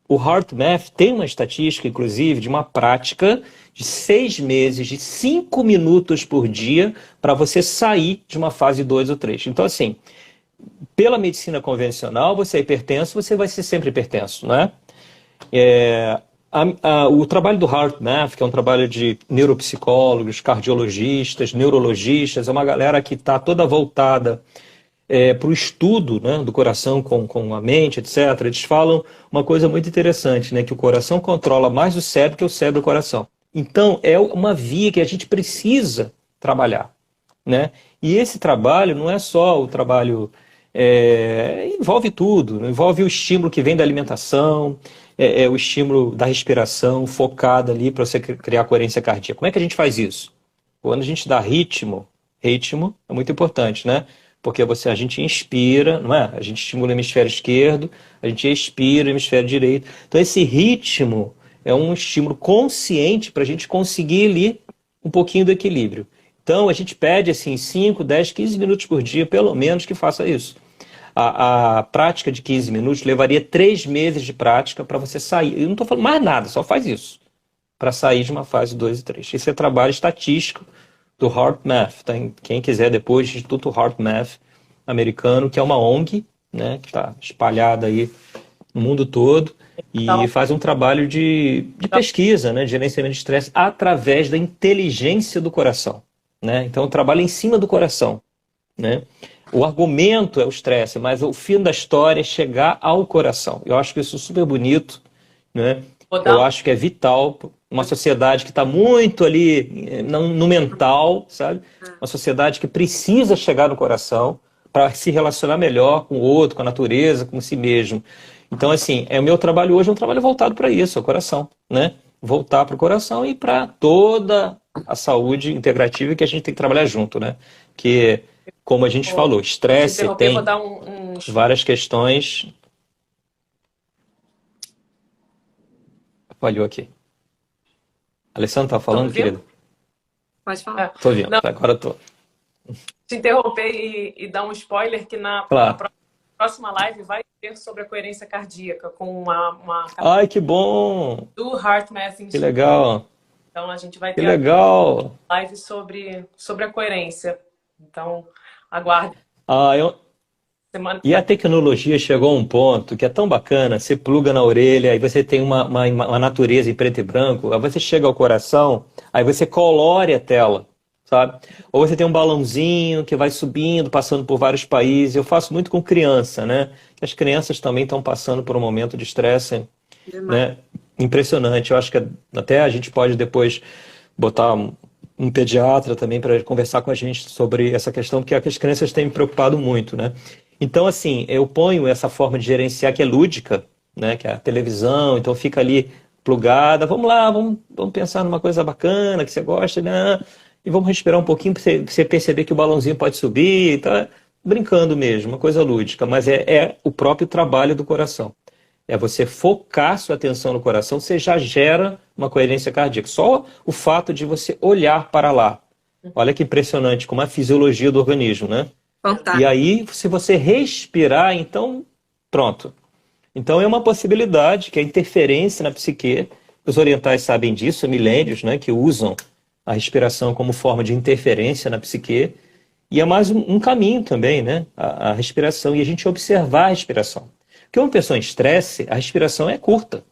o HeartMath tem uma estatística, inclusive, de uma prática de 6 meses, de 5 minutos por dia, para você sair de uma fase 2 ou 3. Então, assim, pela medicina convencional, você é hipertenso, você vai ser sempre hipertenso, né? O trabalho do HeartMath, que é um trabalho de neuropsicólogos, cardiologistas, neurologistas, é uma galera que está toda voltada para o estudo, né, do coração com a mente, etc. Eles falam uma coisa muito interessante, né, que o coração controla mais o cérebro que o cérebro o coração. Então, é uma via que a gente precisa trabalhar, né? E esse trabalho não é só o trabalho... envolve tudo, envolve o estímulo que vem da alimentação, o estímulo da respiração focada ali para você criar coerência cardíaca. Como é que a gente faz isso? Quando a gente dá ritmo é muito importante, né? Porque a gente inspira, não é? A gente estimula o hemisfério esquerdo, a gente expira o hemisfério direito. Então esse ritmo é um estímulo consciente para a gente conseguir ali um pouquinho do equilíbrio. Então a gente pede assim 5, 10, 15 minutos por dia, pelo menos, que faça isso. A prática de 15 minutos levaria 3 meses de prática para você sair. Eu não estou falando mais nada, só faz isso. Para sair de uma fase 2 e 3. Esse é trabalho estatístico do HeartMath. Tá? Quem quiser depois, Instituto HeartMath americano, que é uma ONG, né, que está espalhada aí no mundo todo e faz um trabalho de pesquisa, né, de gerenciamento de estresse através da inteligência do coração. Né? Então, trabalha em cima do coração. Né? O argumento é o estresse, mas o fim da história é chegar ao coração. Eu acho que isso é super bonito, né? Eu acho que é vital. Uma sociedade que está muito ali no mental, sabe? Uma sociedade que precisa chegar no coração para se relacionar melhor com o outro, com a natureza, com si mesmo. Então, assim, o meu trabalho hoje é um trabalho voltado para isso, ao coração, né? Voltar para o coração e para toda a saúde integrativa que a gente tem que trabalhar junto, né? Que, como a gente falou, estresse tem várias questões. Falhou aqui. Alessandro, tá falando, querido? Pode falar. Tô vendo, agora tô. Te interromper e dar um spoiler que na próxima live vai ter sobre a coerência cardíaca com uma Ai, que bom! Do HeartMath. Que legal! Então a gente vai ter legal. live sobre a coerência. Então, aguarde. E a tecnologia chegou a um ponto que é tão bacana, você pluga na orelha, aí você tem uma natureza em preto e branco, aí você chega ao coração, aí você colore a tela, sabe? Ou você tem um balãozinho que vai subindo, passando por vários países. Eu faço muito com criança, né? As crianças também estão passando por um momento de estresse, né? Impressionante. Eu acho que até a gente pode depois botar um pediatra também para conversar com a gente sobre essa questão, porque as crianças têm me preocupado muito, né? Então, assim, eu ponho essa forma de gerenciar que é lúdica, né? Que é a televisão, então fica ali plugada. Vamos lá, vamos pensar numa coisa bacana que você gosta, né? E vamos respirar um pouquinho para você perceber que o balãozinho pode subir, tá? Brincando mesmo, uma coisa lúdica, mas é o próprio trabalho do coração. É você focar sua atenção no coração, você já gera uma coerência cardíaca. Só o fato de você olhar para lá. Olha que impressionante, como é a fisiologia do organismo, né? Fantástico. E aí, se você respirar, então, pronto. Então é uma possibilidade que a interferência na psique, os orientais sabem disso, há milênios, né, que usam a respiração como forma de interferência na psique. E é mais um caminho também, né? A respiração, e a gente observar a respiração. Porque uma pessoa em estresse, a respiração é curta,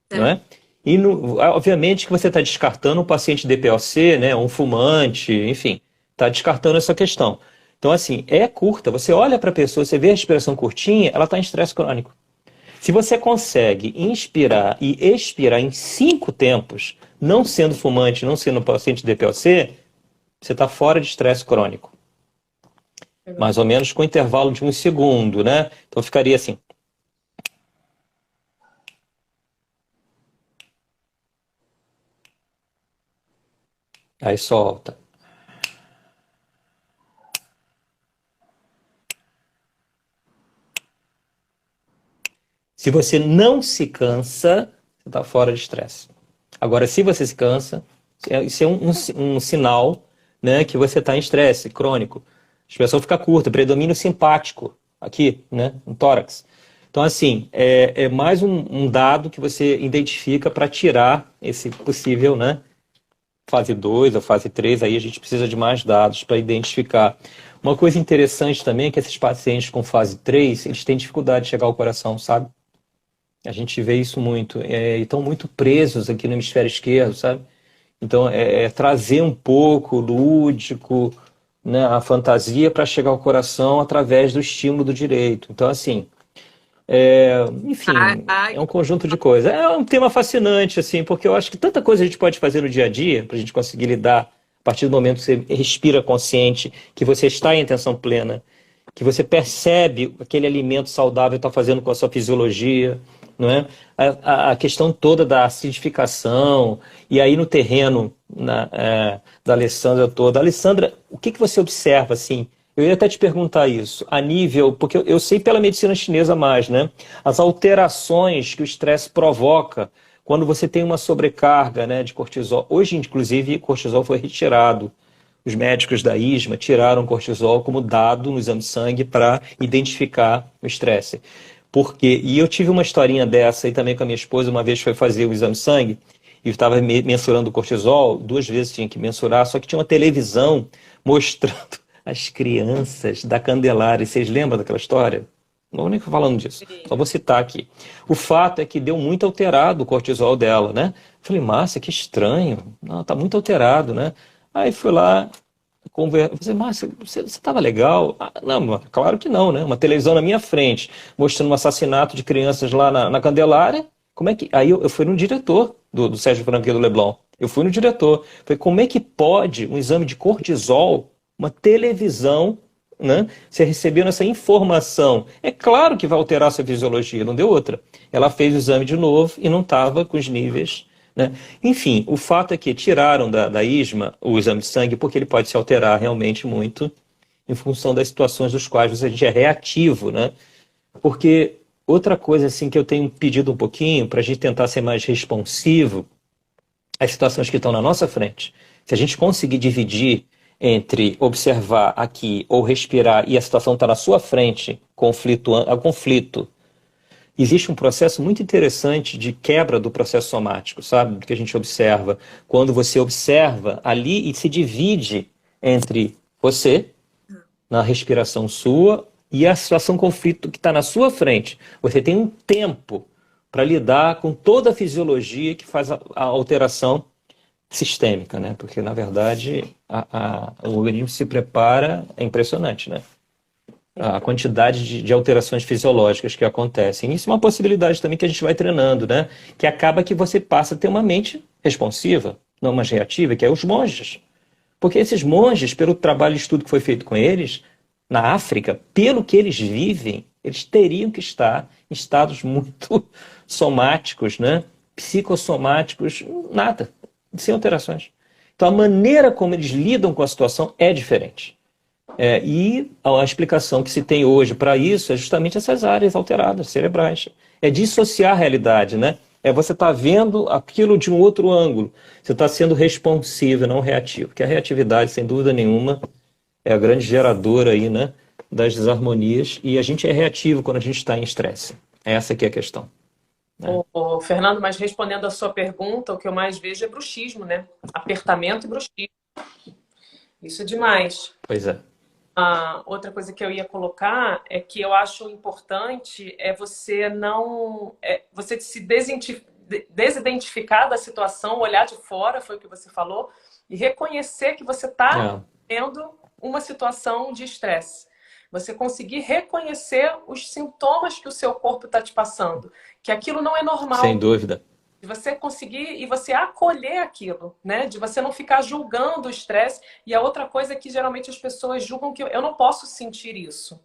não é? E, obviamente, que você está descartando um paciente DPOC, né, um fumante, enfim, está descartando essa questão. Então, assim, é curta. Você olha para a pessoa, você vê a respiração curtinha, ela está em estresse crônico. Se você consegue inspirar e expirar em 5 tempos, não sendo fumante, não sendo paciente DPOC, você está fora de estresse crônico. Mais ou menos com intervalo de 1 segundo, né? Então ficaria assim. Aí solta. Se você não se cansa, você está fora de estresse. Agora, se você se cansa, isso é um sinal, né, que você está em estresse crônico. A respiração fica curta, predomínio simpático aqui, né, no tórax. Então, assim, é mais um dado que você identifica para tirar esse possível, né, fase 2 ou fase 3, aí a gente precisa de mais dados para identificar. Uma coisa interessante também é que esses pacientes com fase 3, eles têm dificuldade de chegar ao coração, sabe? A gente vê isso muito. E estão muito presos aqui no hemisfério esquerdo, sabe? Então, trazer um pouco lúdico, né, a fantasia para chegar ao coração através do estímulo do direito. Então, assim, enfim, Ai, é um conjunto de coisas. É um tema fascinante, assim, porque eu acho que tanta coisa a gente pode fazer no dia a dia para a gente conseguir lidar a partir do momento que você respira consciente, que você está em atenção plena, que você percebe aquele alimento saudável está fazendo com a sua fisiologia, não é? A questão toda da acidificação, e aí no terreno da Alessandra toda. Alessandra, o que você observa, assim? Eu ia até te perguntar isso, a nível, porque eu sei pela medicina chinesa mais, né? As alterações que o estresse provoca quando você tem uma sobrecarga, né, de cortisol. Hoje, inclusive, cortisol foi retirado. Os médicos da ISMA tiraram cortisol como dado no exame de sangue para identificar o estresse. Porque, e eu tive uma historinha dessa aí também com a minha esposa, uma vez foi fazer o exame de sangue, e estava mensurando o cortisol, 2 vezes tinha que mensurar, só que tinha uma televisão mostrando as crianças da Candelária. Vocês lembram daquela história? Não vou nem falando disso, só vou citar aqui. O fato é que deu muito alterado o cortisol dela, né? Falei, Márcia, que estranho. Não, tá muito alterado, né? Aí fui lá, falei, Márcia, você estava legal? Ah, não, claro que não, né? Uma televisão na minha frente, mostrando um assassinato de crianças lá na Candelária. Como é que... Aí eu fui no diretor do Sérgio Franquet do Leblon. Eu fui no diretor. Falei, como é que pode um exame de cortisol, uma televisão, né? Você recebendo essa informação? É claro que vai alterar a sua fisiologia, não deu outra. Ela fez o exame de novo e não estava com os níveis, né? Enfim, o fato é que tiraram da ISMA o exame de sangue porque ele pode se alterar realmente muito em função das situações dos quais a gente é reativo, né? Porque outra coisa assim que eu tenho pedido um pouquinho para a gente tentar ser mais responsivo às situações que estão na nossa frente. Se a gente conseguir dividir entre observar aqui ou respirar e a situação está na sua frente, conflito a conflito, existe um processo muito interessante de quebra do processo somático, sabe? Do que a gente observa. Quando você observa ali e se divide entre você, na respiração sua, e a situação conflito que está na sua frente. Você tem um tempo para lidar com toda a fisiologia que faz a alteração sistêmica, né? Porque, na verdade, o organismo se prepara, é impressionante, né? A quantidade de alterações fisiológicas que acontecem. Isso é uma possibilidade também que a gente vai treinando, né? Que acaba que você passa a ter uma mente responsiva, não mais reativa, que é os monges. Porque esses monges, pelo trabalho e estudo que foi feito com eles, na África, pelo que eles vivem, eles teriam que estar em estados muito somáticos, né? Psicossomáticos, nada, sem alterações. Então a maneira como eles lidam com a situação é diferente. E a explicação que se tem hoje para isso é justamente essas áreas alteradas, cerebrais. É dissociar a realidade, né? Você estar vendo aquilo de um outro ângulo. Você está sendo responsivo, não reativo. Porque a reatividade, sem dúvida nenhuma, é a grande geradora aí, né, das desarmonias. E a gente é reativo quando a gente está em estresse. Essa que é a questão. Né? Fernando, mas respondendo a sua pergunta, o que eu mais vejo é bruxismo, né? Apertamento e bruxismo. Isso é demais. Pois é. Outra coisa que eu ia colocar é que eu acho importante você você se desidentificar da situação, olhar de fora, foi o que você falou, e reconhecer que você está tendo uma situação de estresse. Você conseguir reconhecer os sintomas que o seu corpo está te passando, que aquilo não é normal. Sem dúvida. De você conseguir e você acolher aquilo, né? De você não ficar julgando o estresse. E a outra coisa é que geralmente as pessoas julgam que eu não posso sentir isso.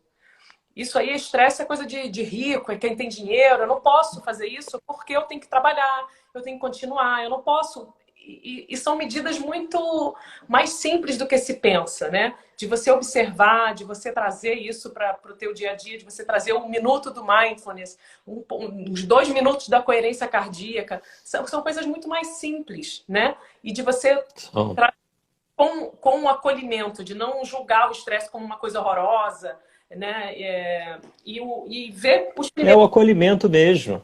Isso aí, estresse é coisa de rico, é quem tem dinheiro. Eu não posso fazer isso porque eu tenho que trabalhar, eu tenho que continuar, eu não posso. E são medidas muito mais simples do que se pensa, né? De você observar, de você trazer isso para o teu dia a dia, de você trazer 1 minuto do mindfulness, uns 2 minutos da coerência cardíaca. São coisas muito mais simples, né? E de você com um acolhimento, de não julgar o estresse como uma coisa horrorosa, né? E ver os primeiros... É o acolhimento mesmo.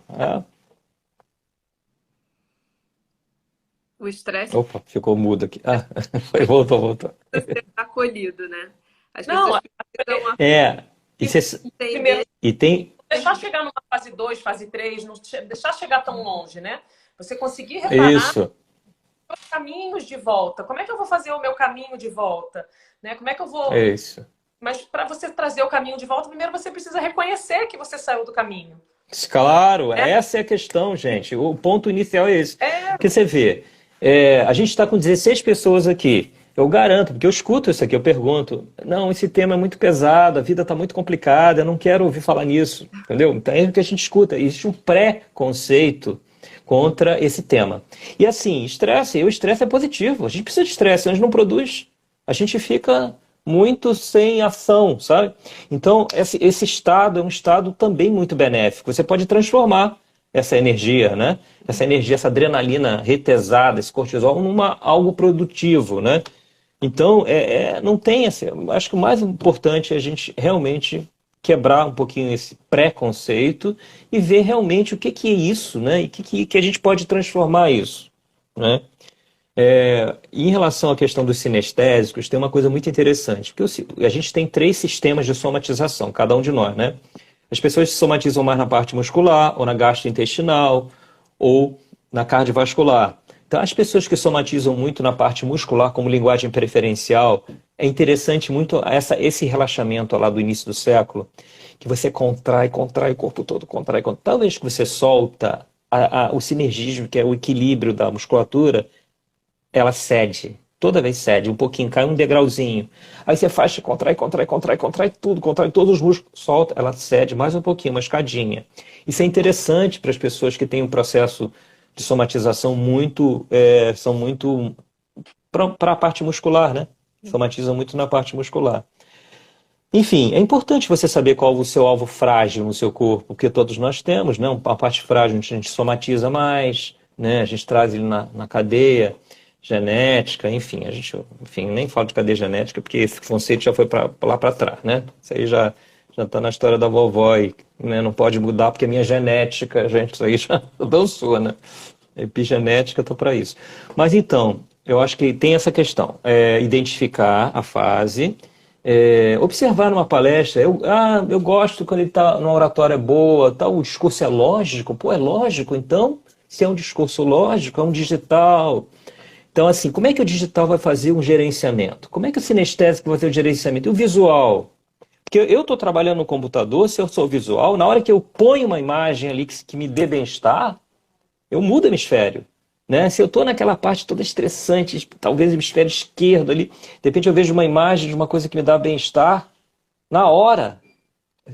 O estresse... Opa, ficou mudo aqui. Voltou. Ser acolhido, né? As não, pessoas e tem deixar chegar numa fase 2, fase 3, não deixar chegar tão longe, né? Você conseguir reparar os caminhos de volta. Como é que eu vou fazer o meu caminho de volta? Né? Como é que eu vou... Isso. Mas para você trazer o caminho de volta, primeiro você precisa reconhecer que você saiu do caminho. Claro, essa é a questão, gente. O ponto inicial é esse. Porque você vê, a gente está com 16 pessoas aqui. Eu garanto, porque eu escuto isso aqui, eu pergunto, não, esse tema é muito pesado, a vida está muito complicada, eu não quero ouvir falar nisso, entendeu? Então é o que a gente escuta. Existe um pré-conceito contra esse tema. E assim, o estresse é positivo. A gente precisa de estresse, a gente não produz, a gente fica muito sem ação, sabe? Então, esse estado é um estado também muito benéfico. Você pode transformar essa energia, né? Essa energia, essa adrenalina retesada, esse cortisol, numa algo produtivo, né? Então, não tem assim, acho que o mais importante é a gente realmente quebrar um pouquinho esse preconceito e ver realmente o que é isso, né? E que a gente pode transformar isso, né? Em relação à questão dos sinestésicos, tem uma coisa muito interessante, porque a gente tem 3 sistemas de somatização, cada um de nós, né? As pessoas se somatizam mais na parte muscular, ou na gastrointestinal, ou na cardiovascular. Então, as pessoas que somatizam muito na parte muscular, como linguagem preferencial, é interessante muito esse relaxamento lá do início do século, que você contrai o corpo todo, contrai. Toda vez que você solta o sinergismo, que é o equilíbrio da musculatura, ela cede. Toda vez cede, um pouquinho, cai um degrauzinho. Aí você faz, contrai tudo, contrai todos os músculos, solta, ela cede mais um pouquinho, uma escadinha. Isso é interessante para as pessoas que têm um processo de somatização são muito para a parte muscular, né? Somatizam muito na parte muscular. Enfim, é importante você saber qual o seu alvo frágil no seu corpo, porque todos nós temos, né? Uma parte frágil onde a gente somatiza mais, né? A gente traz ele na cadeia genética, enfim, nem falo de cadeia genética, porque esse conceito já foi lá para trás, né? Isso aí já está na história da vovó, e, né, não pode mudar porque a minha genética, gente, isso aí já dançou, né? Epigenética, estou para isso. Mas então, eu acho que tem essa questão, identificar a fase, observar numa palestra, eu gosto quando ele está numa oratória boa, o discurso é lógico, é lógico, então, se é um discurso lógico, é um digital. Então, assim, como é que o digital vai fazer um gerenciamento? Como é que o sinestésico vai fazer o gerenciamento? E o visual? Porque eu estou trabalhando no computador, se eu sou visual, na hora que eu ponho uma imagem ali que me dê bem-estar, eu mudo o hemisfério. Né? Se eu estou naquela parte toda estressante, talvez o hemisfério esquerdo ali, de repente eu vejo uma imagem de uma coisa que me dá bem-estar, na hora,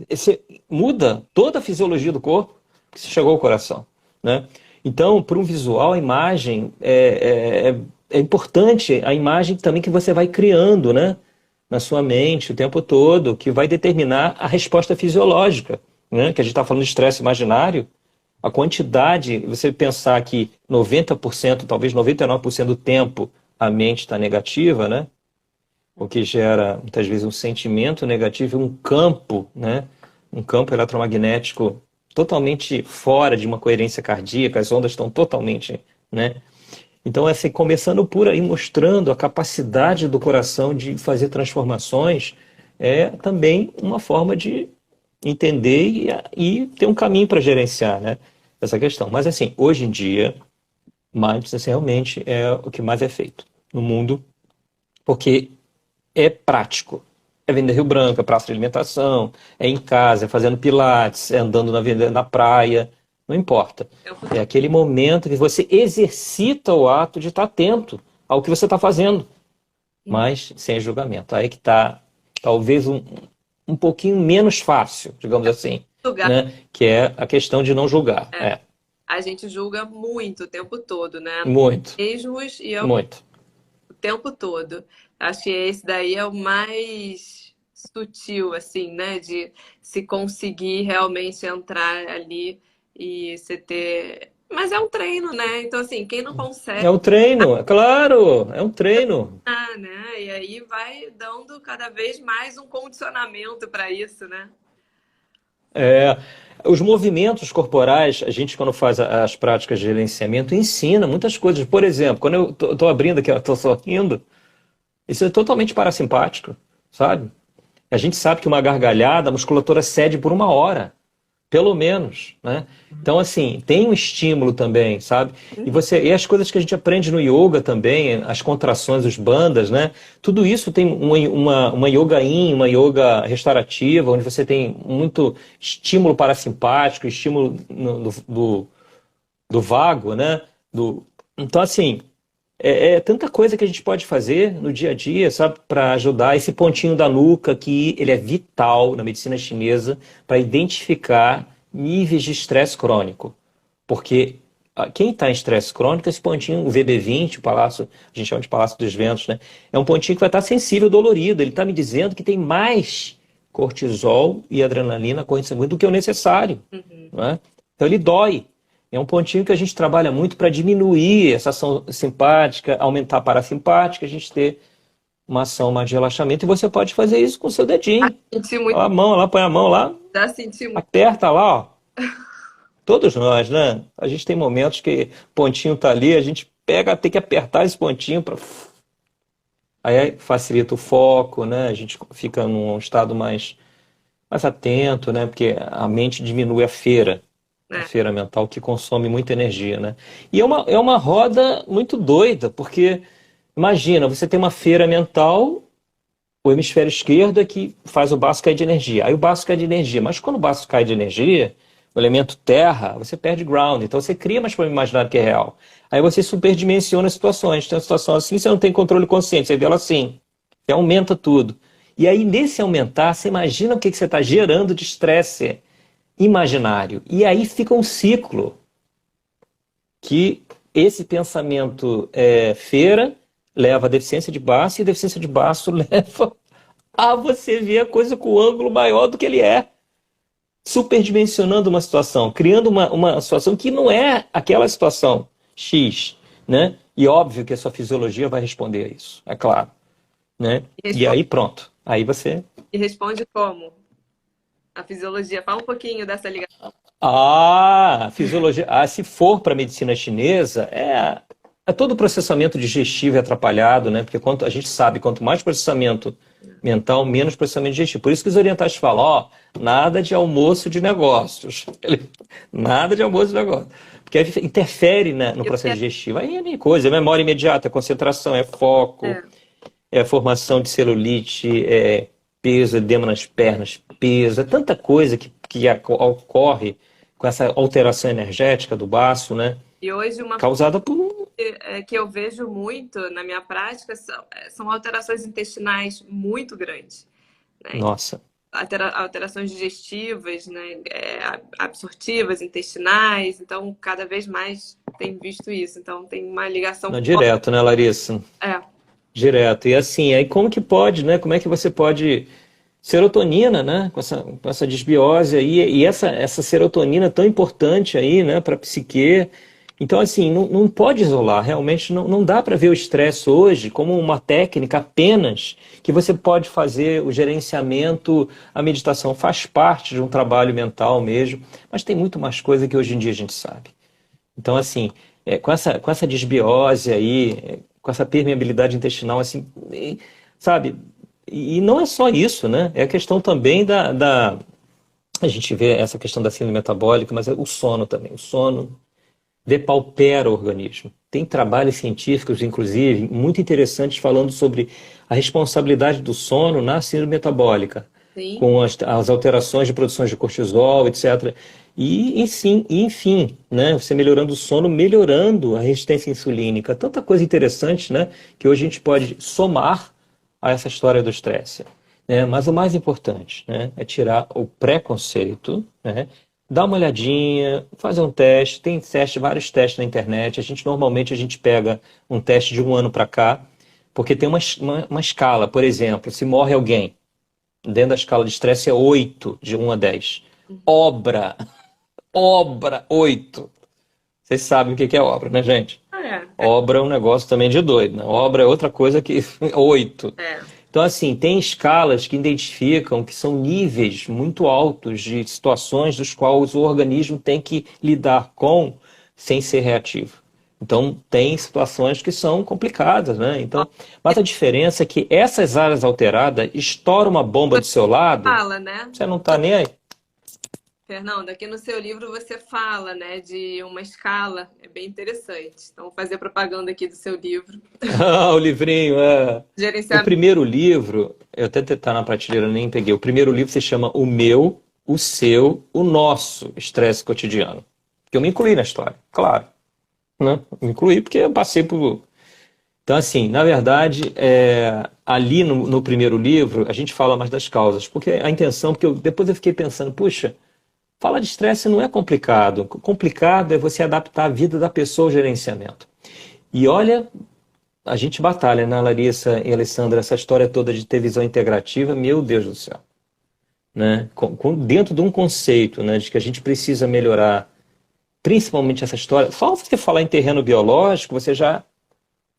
você muda toda a fisiologia do corpo, que se chegou ao coração. Né? Então, para um visual, a imagem é importante, a imagem também que você vai criando, né, na sua mente o tempo todo, que vai determinar a resposta fisiológica, né, que a gente está falando de estresse imaginário, a quantidade, você pensar que 90%, talvez 99% do tempo a mente está negativa, né, o que gera, muitas vezes, um sentimento negativo, um campo, né, um campo eletromagnético totalmente fora de uma coerência cardíaca, as ondas estão totalmente, né? Então, assim, começando por aí, mostrando a capacidade do coração de fazer transformações, é também uma forma de entender e ter um caminho para gerenciar, né, essa questão. Mas, assim, hoje em dia, mindfulness realmente é o que mais é feito no mundo, porque é prático. É vender Rio Branco, é praça de alimentação, é em casa, é fazendo pilates, é andando na praia, não importa. É aquele momento que você exercita o ato de estar atento ao que você está fazendo, mas sem julgamento. Aí que está, talvez, um pouquinho menos fácil, digamos assim, né? Que é a questão de não julgar. A gente julga muito o tempo todo, né? Muito. Mesmos e muito. O tempo todo. Acho que esse daí é o mais sutil, assim, né? De se conseguir realmente entrar ali e você ter... Mas é um treino, né? Então, assim, quem não consegue... É um treino, claro, é um treino. Né? E aí vai dando cada vez mais um condicionamento para isso, né? Os movimentos corporais, a gente quando faz as práticas de gerenciamento, ensina muitas coisas. Por exemplo, quando eu estou abrindo aqui, eu estou sorrindo, isso é totalmente parasimpático, sabe? A gente sabe que uma gargalhada, a musculatura cede por 1 hora. Pelo menos, né? Então, assim, tem um estímulo também, sabe? E as coisas que a gente aprende no yoga também, as contrações, os bandhas, né? Tudo isso tem uma yoga yin, uma yoga restaurativa, onde você tem muito estímulo parasimpático, estímulo do vago, né? Então, assim, é tanta coisa que a gente pode fazer no dia a dia, sabe, para ajudar esse pontinho da nuca, que ele é vital na medicina chinesa para identificar níveis de estresse crônico. Porque quem está em estresse crônico, esse pontinho, o VB20, o palácio, a gente chama de Palácio dos Ventos, né? É um pontinho que vai estar sensível, dolorido. Ele está me dizendo que tem mais cortisol e adrenalina correndo sanguínea do que o necessário, não é? Então ele dói. É um pontinho que a gente trabalha muito para diminuir essa ação simpática, aumentar a parasimpática, a gente ter uma ação mais de relaxamento. E você pode fazer isso com o seu dedinho. Senti muito. A mão lá, põe a mão lá, Já senti muito. aperta lá, ó. Todos nós, né? A gente tem momentos que o pontinho tá ali, a gente pega, tem que apertar esse pontinho para... Aí facilita o foco, né? A gente fica num estado mais atento, né? Porque a mente diminui a feira mental, que consome muita energia, né? E é uma roda muito doida, porque imagina, você tem uma feira mental, o hemisfério esquerdo é que faz o baço cair de energia. Aí o baço cai de energia, mas quando o baço cai de energia, o elemento terra, você perde ground, então você cria mais problema imaginário que é real. Aí você superdimensiona as situações. Tem uma situação assim, você não tem controle consciente, você vê ela assim, você aumenta tudo. E aí, nesse aumentar, você imagina o que você está gerando de estresse imaginário. E aí fica um ciclo que esse pensamento feira leva a deficiência de baço, e a deficiência de baço leva a você ver a coisa com um ângulo maior do que ele é. Superdimensionando uma situação, criando uma situação que não é aquela situação X, né? E óbvio que a sua fisiologia vai responder a isso, é claro, né? E aí pronto, aí você... E responde como? A fisiologia. Fala um pouquinho dessa ligação. A fisiologia... se for para a medicina chinesa, todo o processamento digestivo é atrapalhado, né? Porque a gente sabe, quanto mais processamento mental, menos processamento digestivo. Por isso que os orientais falam, nada de almoço de negócios. Nada de almoço de negócios. Porque interfere, né, no processo digestivo. Aí é a mesma coisa, é memória imediata, é concentração, é foco, é formação de celulite, é peso, edema nas pernas, peso, é tanta coisa que ocorre com essa alteração energética do baço, né? E hoje causada por... que eu vejo muito na minha prática são alterações intestinais muito grandes, né? Nossa. Alterações digestivas, né? Absortivas, intestinais. Então, cada vez mais tenho visto isso. Então, tem uma ligação... Não, direto, né, Larissa? Direto. E assim, aí como que pode, né? Como é que você pode... Serotonina, né? Com essa desbiose aí, e essa serotonina tão importante aí, né, para a psique. Então, assim, não pode isolar, realmente não dá para ver o estresse hoje como uma técnica apenas que você pode fazer o gerenciamento, a meditação faz parte de um trabalho mental mesmo, mas tem muito mais coisa que hoje em dia a gente sabe. Então, assim, com essa desbiose aí, com essa permeabilidade intestinal, assim, sabe? E não é só isso, né? É a questão também a gente vê essa questão da síndrome metabólica, mas é o sono também. O sono depaupera o organismo. Tem trabalhos científicos, inclusive, muito interessantes falando sobre a responsabilidade do sono na síndrome metabólica. Sim. Com as alterações de produções de cortisol, etc. E enfim, né? Você melhorando o sono, melhorando a resistência insulínica. Tanta coisa interessante, né? Que hoje a gente pode somar a essa história do estresse, né? Mas o mais importante, né, é tirar o preconceito, né? Dar uma olhadinha, fazer um teste, tem vários testes na internet, normalmente a gente pega um teste de 1 ano para cá, porque tem uma escala, por exemplo, se morre alguém, dentro da escala de estresse é 8, de 1 a 10. Obra, 8. Vocês sabem o que é obra, né, gente? Obra é um negócio também de doido, né? Obra é outra coisa que 8. Então, assim, tem escalas que identificam que são níveis muito altos de situações dos quais o organismo tem que lidar com sem ser reativo. Então, tem situações que são complicadas, né? Então, mas a diferença é que essas áreas alteradas, estoura uma bomba do seu lado, né? você não está nem aí. Fernanda, aqui no seu livro você fala, né, de uma escala, é bem interessante. Então, vou fazer propaganda aqui do seu livro. Ah, o livrinho, é. O Gerenciamento. primeiro livro, eu até tá na prateleira, eu nem peguei. O primeiro livro se chama O Meu, o Seu, o Nosso Estresse Cotidiano. Que eu me incluí na história, claro, né? Me incluí porque eu passei por. Então, assim, na verdade, ali no primeiro livro, a gente fala mais das causas, porque a intenção, porque depois eu fiquei pensando, puxa, falar de estresse não é complicado. Complicado é você adaptar a vida da pessoa ao gerenciamento. E olha, a gente batalha, né, Larissa e Alessandra, essa história toda de ter visão integrativa, meu Deus do céu. Né? Dentro de um conceito, né, de que a gente precisa melhorar, principalmente essa história, só você falar em terreno biológico, você já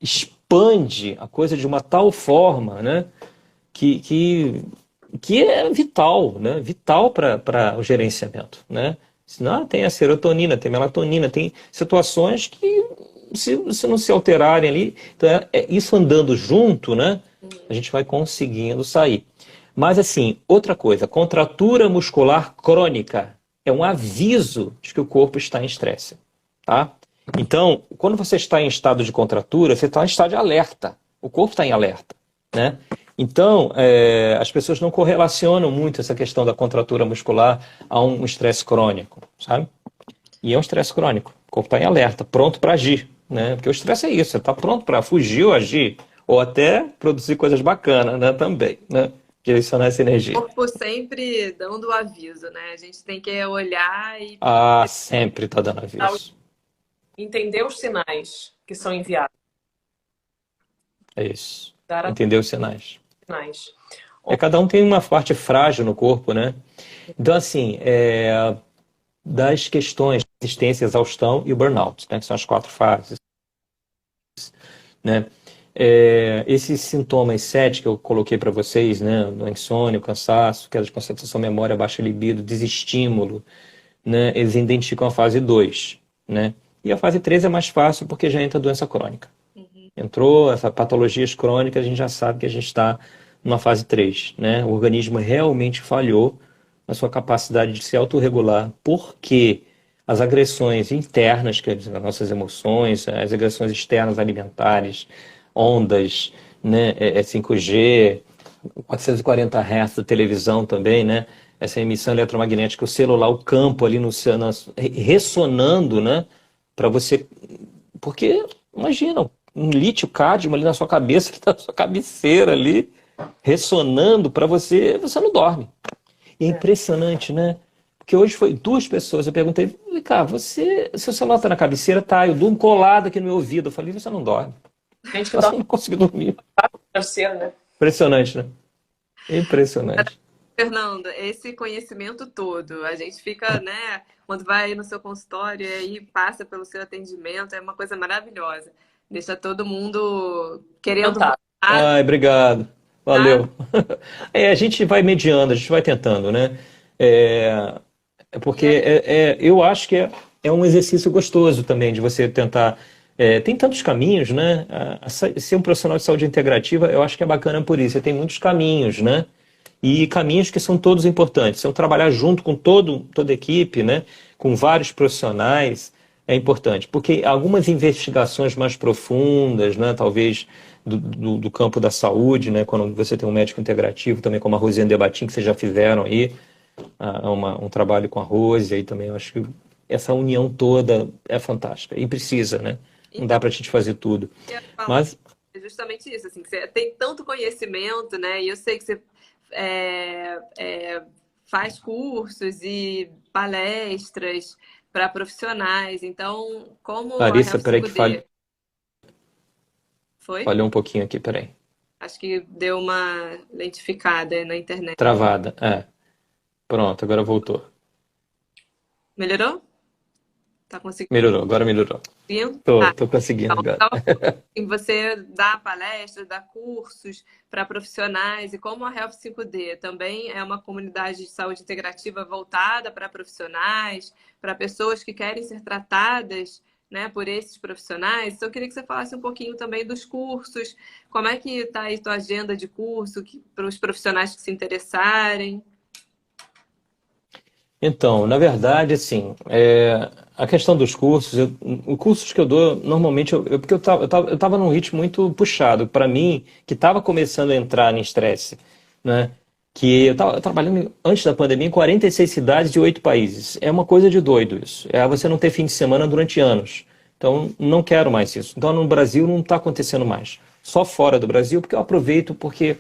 expande a coisa de uma tal forma, né, que, que, que é vital, né, vital para o gerenciamento. Né? Senão tem a serotonina, tem a melatonina, tem situações que se não se alterarem ali, então isso andando junto, né, a gente vai conseguindo sair. Mas assim, outra coisa, contratura muscular crônica é um aviso de que o corpo está em estresse, tá? Então, quando você está em estado de contratura, você está em estado de alerta. O corpo está em alerta, né? Então, as pessoas não correlacionam muito essa questão da contratura muscular a um estresse crônico, sabe? E é um estresse crônico. O corpo está em alerta, pronto para agir, né? Porque o estresse é isso, você está pronto para fugir ou agir, ou até produzir coisas bacanas, né? Também, né? Direcionar essa energia. O corpo sempre dando o aviso, né? A gente tem que olhar e Ah, sempre está dando aviso. entender os sinais que são enviados. É isso. Dar Entender os sinais. sinais. Cada um tem uma parte frágil no corpo, né? Então, assim, das questões de resistência, exaustão e o burnout, né? Que são as 4 fases, né? Esses sintomas 7 que eu coloquei para vocês, né? O insônia, o cansaço, queda de concentração, memória, baixa libido, desestímulo, né? Eles identificam a fase 2, né? E a fase 3 é mais fácil porque já entra a doença crônica. Entrou essa patologias crônicas, a gente já sabe que a gente está numa fase 3, né? O organismo realmente falhou na sua capacidade de se autorregular, porque as agressões internas, que são as nossas emoções, as agressões externas alimentares, ondas, né? 5G, 440 Hz da televisão também, né? Essa emissão eletromagnética, o celular, o campo ali ressonando, né? Para você. Porque, imagina, um lítio-cádmio ali na sua cabeça, que tá na sua cabeceira ali, ressonando para você, você não dorme. E é impressionante, né? Porque hoje foi 2 pessoas, eu perguntei, cara, seu celular está na cabeceira? Tá, eu durmo colado aqui no meu ouvido. Eu falei, você não dorme. Gente que Você não conseguiu dormir. terceiro, né? Impressionante, né? Impressionante. Fernanda, esse conhecimento todo, a gente fica, né, quando vai no seu consultório e aí passa pelo seu atendimento, é uma coisa maravilhosa. Deixa todo mundo querendo Fantástico. voltar, Ai, obrigado. Valeu. tá? A gente vai mediando, a gente vai tentando, né? Porque eu acho que é um exercício gostoso também de você tentar. Tem tantos caminhos, né? Ser um profissional de saúde integrativa, eu acho que é bacana por isso. Você tem muitos caminhos, né? E caminhos que são todos importantes. São trabalhar junto com toda a equipe, né? Com vários profissionais, é importante. Porque algumas investigações mais profundas, né? Talvez do campo da saúde, né? Quando você tem um médico integrativo, também como a Rosiane Debatim, que vocês já fizeram aí, um trabalho com a Rose, aí também eu acho que essa união toda é fantástica. E precisa, né? Não dá pra gente fazer tudo. Mas É justamente isso, assim, que você tem tanto conhecimento, né? E eu sei que você faz cursos e palestras para profissionais. Então, como a Larissa, Health peraí que 5D foi? falhou um pouquinho aqui, peraí. Acho que deu uma lentificada na internet. Travada, Pronto, agora voltou. Melhorou? Tá conseguindo? Melhorou, agora melhorou. Tô conseguindo Então, agora. você dá palestras, dá cursos para profissionais, e como a Health 5D também é uma comunidade de saúde integrativa voltada para profissionais, para pessoas que querem ser tratadas, né, por esses profissionais. Então, eu queria que você falasse um pouquinho também dos cursos, como é que está aí tua agenda de curso para os profissionais que se interessarem. Então, na verdade, assim, a questão dos cursos, os cursos que eu dou, normalmente, porque eu tava num ritmo muito puxado. Para mim, que estava começando a entrar em estresse, né? Que eu estava trabalhando antes da pandemia em 46 cidades de 8 países. É uma coisa de doido isso. É você não ter fim de semana durante anos. Então, não quero mais isso. Então, no Brasil não está acontecendo mais. Só fora do Brasil, porque eu aproveito, porque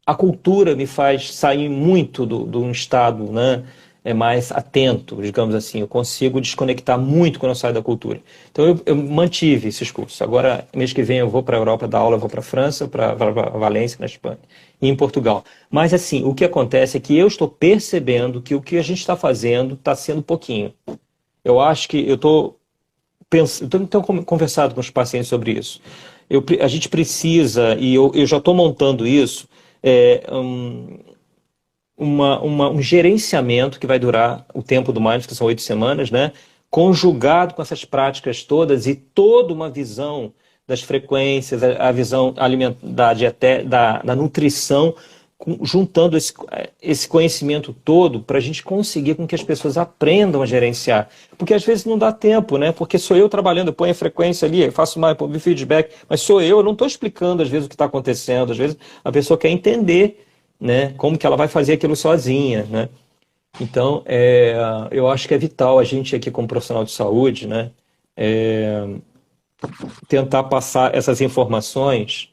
a cultura me faz sair muito do estado, né, mais atento, digamos assim. Eu consigo desconectar muito quando eu saio da cultura. Então eu mantive esses cursos. Agora, mês que vem eu vou para a Europa dar aula, eu vou para a França, para Valência, na Espanha, e em Portugal. Mas assim, o que acontece é que eu estou percebendo que o que a gente está fazendo está sendo pouquinho. Eu acho que eu estou tenho conversado com os pacientes sobre isso. A gente precisa, e eu já estou montando isso, é, um, um gerenciamento que vai durar o tempo do Mindfulness, que são 8 semanas, né? Conjugado com essas práticas todas e toda uma visão das frequências, a visão da, da nutrição, juntando esse conhecimento todo para a gente conseguir com que as pessoas aprendam a gerenciar. Porque às vezes não dá tempo, né? Porque sou eu trabalhando, eu ponho a frequência ali, eu faço mais feedback, mas sou eu não estou explicando às vezes o que está acontecendo, às vezes a pessoa quer entender, né, como que ela vai fazer aquilo sozinha, né? Então, eu acho que é vital a gente aqui como profissional de saúde, né, tentar passar essas informações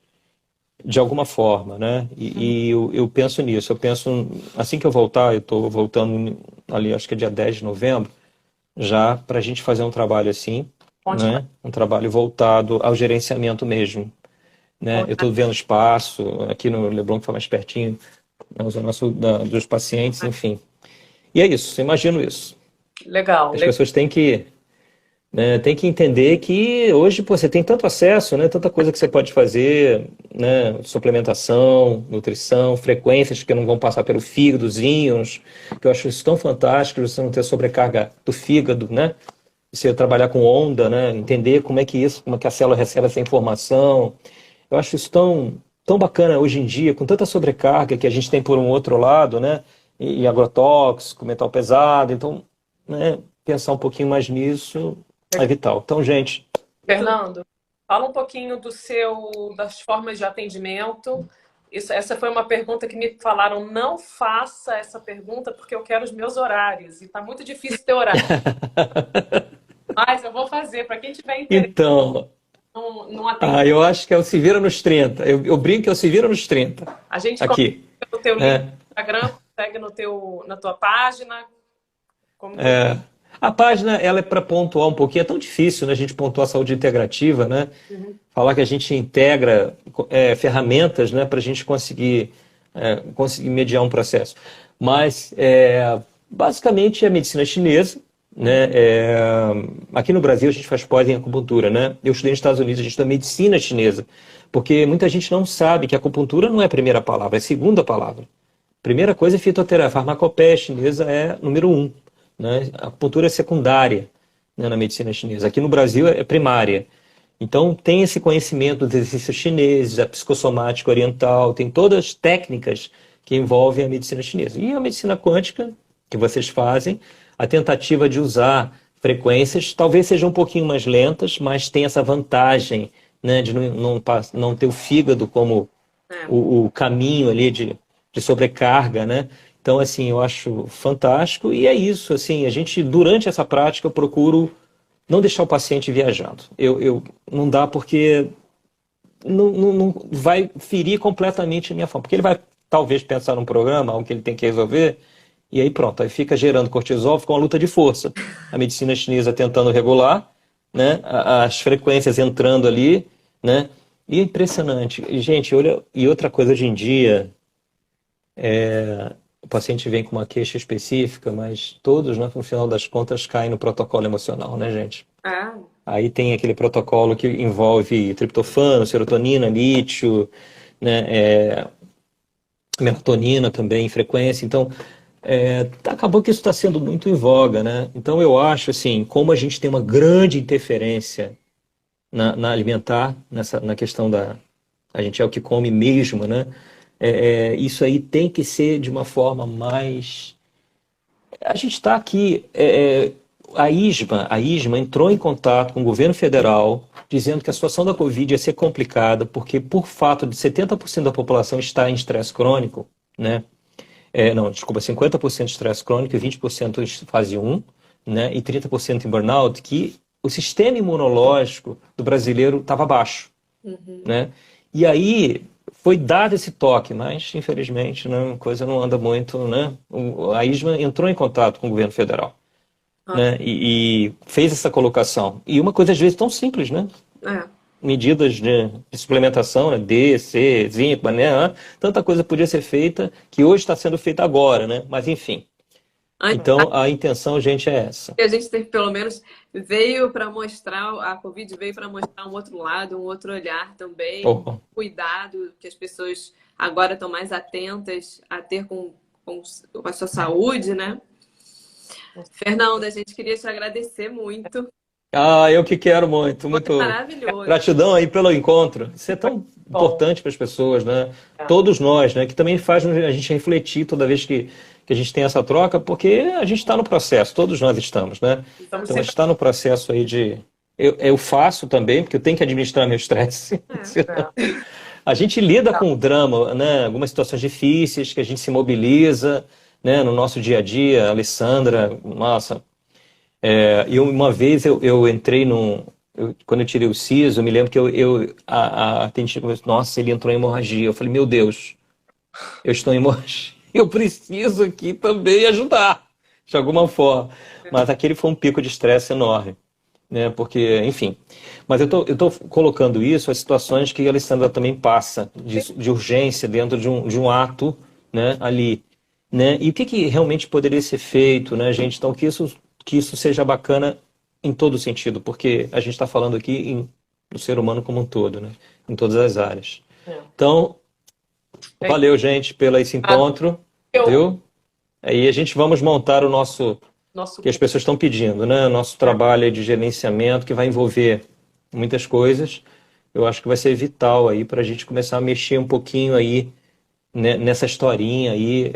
de alguma forma, né? E eu penso nisso. Eu penso, assim que eu voltar, eu estou voltando ali, acho que é dia 10 de novembro, já para a gente fazer um trabalho assim, né? Um trabalho voltado ao gerenciamento mesmo, né? Eu estou vendo espaço aqui no Leblon, que foi mais pertinho, na zona dos pacientes, enfim. E é isso, eu imagino isso. Legal. As pessoas têm que, né, têm que entender que hoje, pô, você tem tanto acesso, né, tanta coisa que você pode fazer, né, suplementação, nutrição, frequências que não vão passar pelo fígado, os íons, que eu acho isso tão fantástico, você não ter sobrecarga do fígado, né? Você trabalhar com onda, né, entender como é que a célula recebe essa informação. Eu acho isso tão bacana hoje em dia, com tanta sobrecarga que a gente tem por um outro lado, né? E agrotóxico, metal pesado. Então, né, pensar um pouquinho mais nisso é vital. Então, gente. Fernando, fala um pouquinho das formas de atendimento. Essa foi uma pergunta que me falaram, não faça essa pergunta porque eu quero os meus horários. E está muito difícil ter horário. Mas eu vou fazer, para quem tiver interesse. Então, eu acho que é o Se Vira nos 30. Eu brinco que é o Se Vira nos 30. A gente aqui no teu link no Instagram, segue na tua página. A página, ela é para pontuar um pouquinho. É tão difícil, né, a gente pontuar a saúde integrativa, né? Falar que a gente integra ferramentas, né, para a gente conseguir mediar um processo. Mas, basicamente, é a medicina chinesa, né? Aqui no Brasil, a gente faz pós em acupuntura, né? Eu estudei nos Estados Unidos, a gente estuda medicina chinesa, porque muita gente não sabe que a acupuntura não é a primeira palavra, é a segunda palavra. Primeira coisa é fitoterapia. A farmacopeia chinesa é número 1. Né? A acupuntura é secundária, né, na medicina chinesa. Aqui no Brasil é primária. Então tem esse conhecimento dos exercícios chineses, a psicossomática oriental, tem todas as técnicas que envolvem a medicina chinesa. E a medicina quântica, que vocês fazem, a tentativa de usar frequências, talvez sejam um pouquinho mais lentas, mas tem essa vantagem, né, de não ter o fígado como o caminho ali de sobrecarga, né? Então, assim, eu acho fantástico e é isso, assim, durante essa prática, eu procuro não deixar o paciente viajando. Não dá porque não vai ferir completamente a minha forma, porque ele vai, talvez, pensar num programa, algo que ele tem que resolver, e aí pronto, aí fica gerando cortisol, fica uma luta de força. A medicina chinesa tentando regular, né, as frequências entrando ali, né, e é impressionante. E, gente, olha, e outra coisa hoje em dia, o paciente vem com uma queixa específica, mas todos, né, no final das contas, caem no protocolo emocional, né, gente? Aí tem aquele protocolo que envolve triptofano, serotonina, lítio, né, melatonina também, frequência. Então, acabou que isso está sendo muito em voga, né? Então, eu acho, assim, como a gente tem uma grande interferência na alimentar, na questão a gente é o que come mesmo, né? Isso aí tem que ser de uma forma mais a gente está aqui, a ISMA entrou em contato com o governo federal, dizendo que a situação da Covid ia ser complicada, porque por fato de 70% da população estar em estresse crônico, né? Não, desculpa, 50% de estresse crônico e 20% em fase 1, né? E 30% em burnout, que o sistema imunológico do brasileiro estava baixo, né? E aí foi dado esse toque, mas infelizmente, né, a coisa não anda muito, né? A ISMA entrou em contato com o governo federal, né? E fez essa colocação. E uma coisa às vezes tão simples, né? Medidas de suplementação, né? D, C, zinco, né? Tanta coisa podia ser feita que hoje está sendo feita agora, né? Mas enfim. Então a intenção, gente, é essa. A gente tem, pelo menos, veio para mostrar, a Covid veio para mostrar um outro lado, um outro olhar também, cuidado, que as pessoas agora estão mais atentas a ter com a sua saúde, né? Fernanda, a gente queria te agradecer muito. Eu que quero muito. Muito maravilhoso. Gratidão aí pelo encontro. Isso é tão importante para as pessoas, né? Todos nós, né? Que também faz a gente refletir toda vez que a gente tem essa troca, porque a gente está no processo, todos nós estamos, né? Então a gente está no processo aí de... Eu faço também, porque eu tenho que administrar meu estresse. A gente lida com o drama, né? Algumas situações difíceis que a gente se mobiliza, né? No nosso dia a dia. A Alessandra, nossa... E uma vez eu entrei quando eu tirei o siso, eu me lembro que a atendente falou, nossa, ele entrou em hemorragia. Eu falei, meu Deus, eu estou em hemorragia. Eu preciso aqui também ajudar, de alguma forma. Mas aquele foi um pico de estresse enorme, né? Porque, enfim. Mas eu tô colocando isso, as situações que a Alessandra também passa, de urgência dentro de um ato, né, ali. Né? E o que realmente poderia ser feito, né, gente? Então, que isso seja bacana em todo sentido, porque a gente está falando aqui do ser humano como um todo, né? Em todas as áreas. Então, valeu, gente, pelo esse encontro, viu? Aí a gente vamos montar o nosso que as pessoas estão pedindo, né? Nosso trabalho de gerenciamento, que vai envolver muitas coisas. Eu acho que vai ser vital aí para a gente começar a mexer um pouquinho aí, né, nessa historinha aí,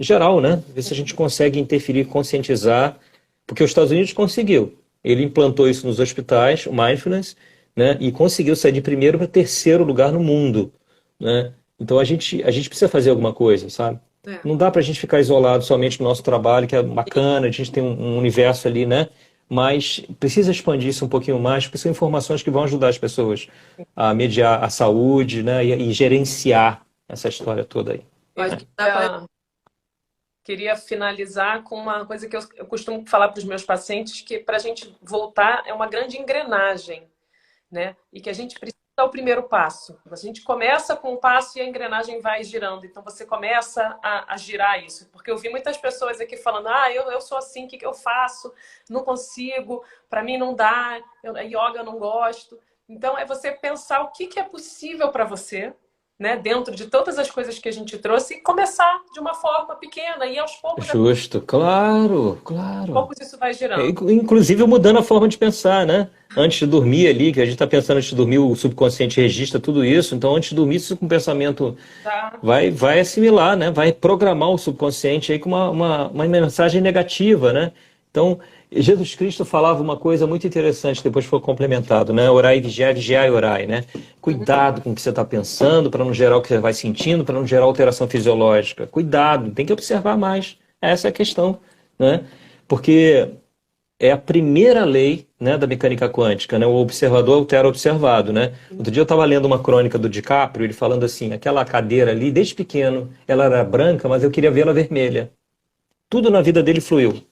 geral, né? Ver se a gente consegue interferir, conscientizar, porque os Estados Unidos conseguiu. Ele implantou isso nos hospitais, o mindfulness, né? E conseguiu sair de primeiro para terceiro lugar no mundo, né? Então a gente precisa fazer alguma coisa, sabe? Não dá para a gente ficar isolado somente no nosso trabalho, que é bacana, a gente tem um universo ali, né? Mas precisa expandir isso um pouquinho mais, porque são informações que vão ajudar as pessoas a mediar a saúde, né? E gerenciar essa história toda aí. Queria finalizar com uma coisa que eu costumo falar para os meus pacientes, que para a gente voltar é uma grande engrenagem, né? E que a gente precisa dar o primeiro passo. A gente começa com um passo e a engrenagem vai girando. Então você começa a girar isso. Porque eu vi muitas pessoas aqui falando, eu sou assim, o que eu faço? Não consigo, para mim não dá, yoga eu não gosto. Então é você pensar o que é possível para você, né, dentro de todas as coisas que a gente trouxe, e começar de uma forma pequena e aos poucos... Justo, claro. Aos poucos isso vai girando. Inclusive mudando a forma de pensar, né? Antes de dormir ali, que a gente está pensando antes de dormir, o subconsciente registra tudo isso. Então, antes de dormir, isso com o pensamento vai assimilar, né? Vai programar o subconsciente aí com uma mensagem negativa, né? Então, Jesus Cristo falava uma coisa muito interessante, depois foi complementado, né? Orai, vigiai, vigiai, orai, né? Cuidado com o que você está pensando, para não gerar o que você vai sentindo, para não gerar alteração fisiológica. Cuidado, tem que observar mais. Essa é a questão, né? Porque é a primeira lei, né, da mecânica quântica, né? O observador altera o observado, né? Outro dia eu estava lendo uma crônica do DiCaprio, ele falando assim, aquela cadeira ali, desde pequeno, ela era branca, mas eu queria vê-la vermelha. Tudo na vida dele fluiu.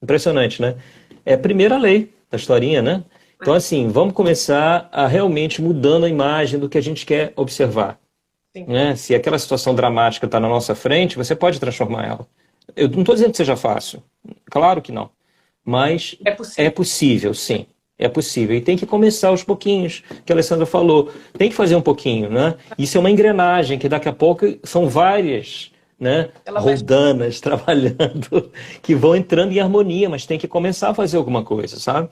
Impressionante, né? É a primeira lei da historinha, né? Então, assim, vamos começar a realmente mudando a imagem do que a gente quer observar. Né? Se aquela situação dramática está na nossa frente, você pode transformar ela. Eu não estou dizendo que seja fácil. Claro que não. Mas é possível, sim. É possível. E tem que começar aos pouquinhos, que a Alessandra falou. Tem que fazer um pouquinho, né? Isso é uma engrenagem, que daqui a pouco são várias... né? Roldanas trabalhando, que vão entrando em harmonia, mas tem que começar a fazer alguma coisa, sabe?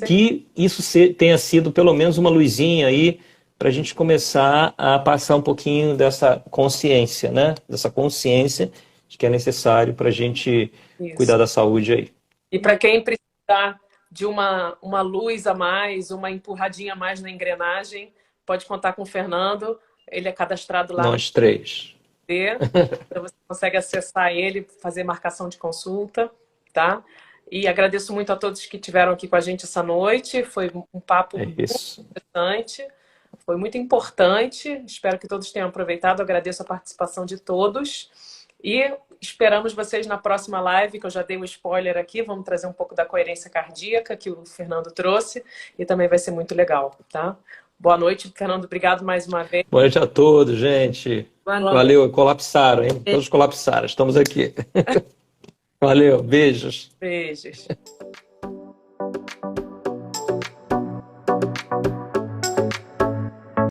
Que isso tenha sido pelo menos uma luzinha aí para a gente começar a passar um pouquinho dessa consciência, né? Dessa consciência de que é necessário para a gente Isso. cuidar da saúde aí. E para quem precisar de uma luz a mais, uma empurradinha a mais na engrenagem, pode contar com o Fernando. Ele é cadastrado lá Nós três. então você consegue acessar ele, fazer marcação de consulta, tá? E agradeço muito a todos que estiveram aqui com a gente essa noite. Foi um papo muito interessante, foi muito importante. Espero que todos tenham aproveitado. Agradeço a participação de todos. E esperamos vocês na próxima live, que eu já dei um spoiler aqui. Vamos trazer um pouco da coerência cardíaca que o Fernando trouxe. E também vai ser muito legal, tá? Boa noite, Fernando. Obrigado mais uma vez. Boa noite a todos, gente. Valeu, colapsaram, hein? Todos colapsaram. Estamos aqui. Valeu, beijos. Beijos.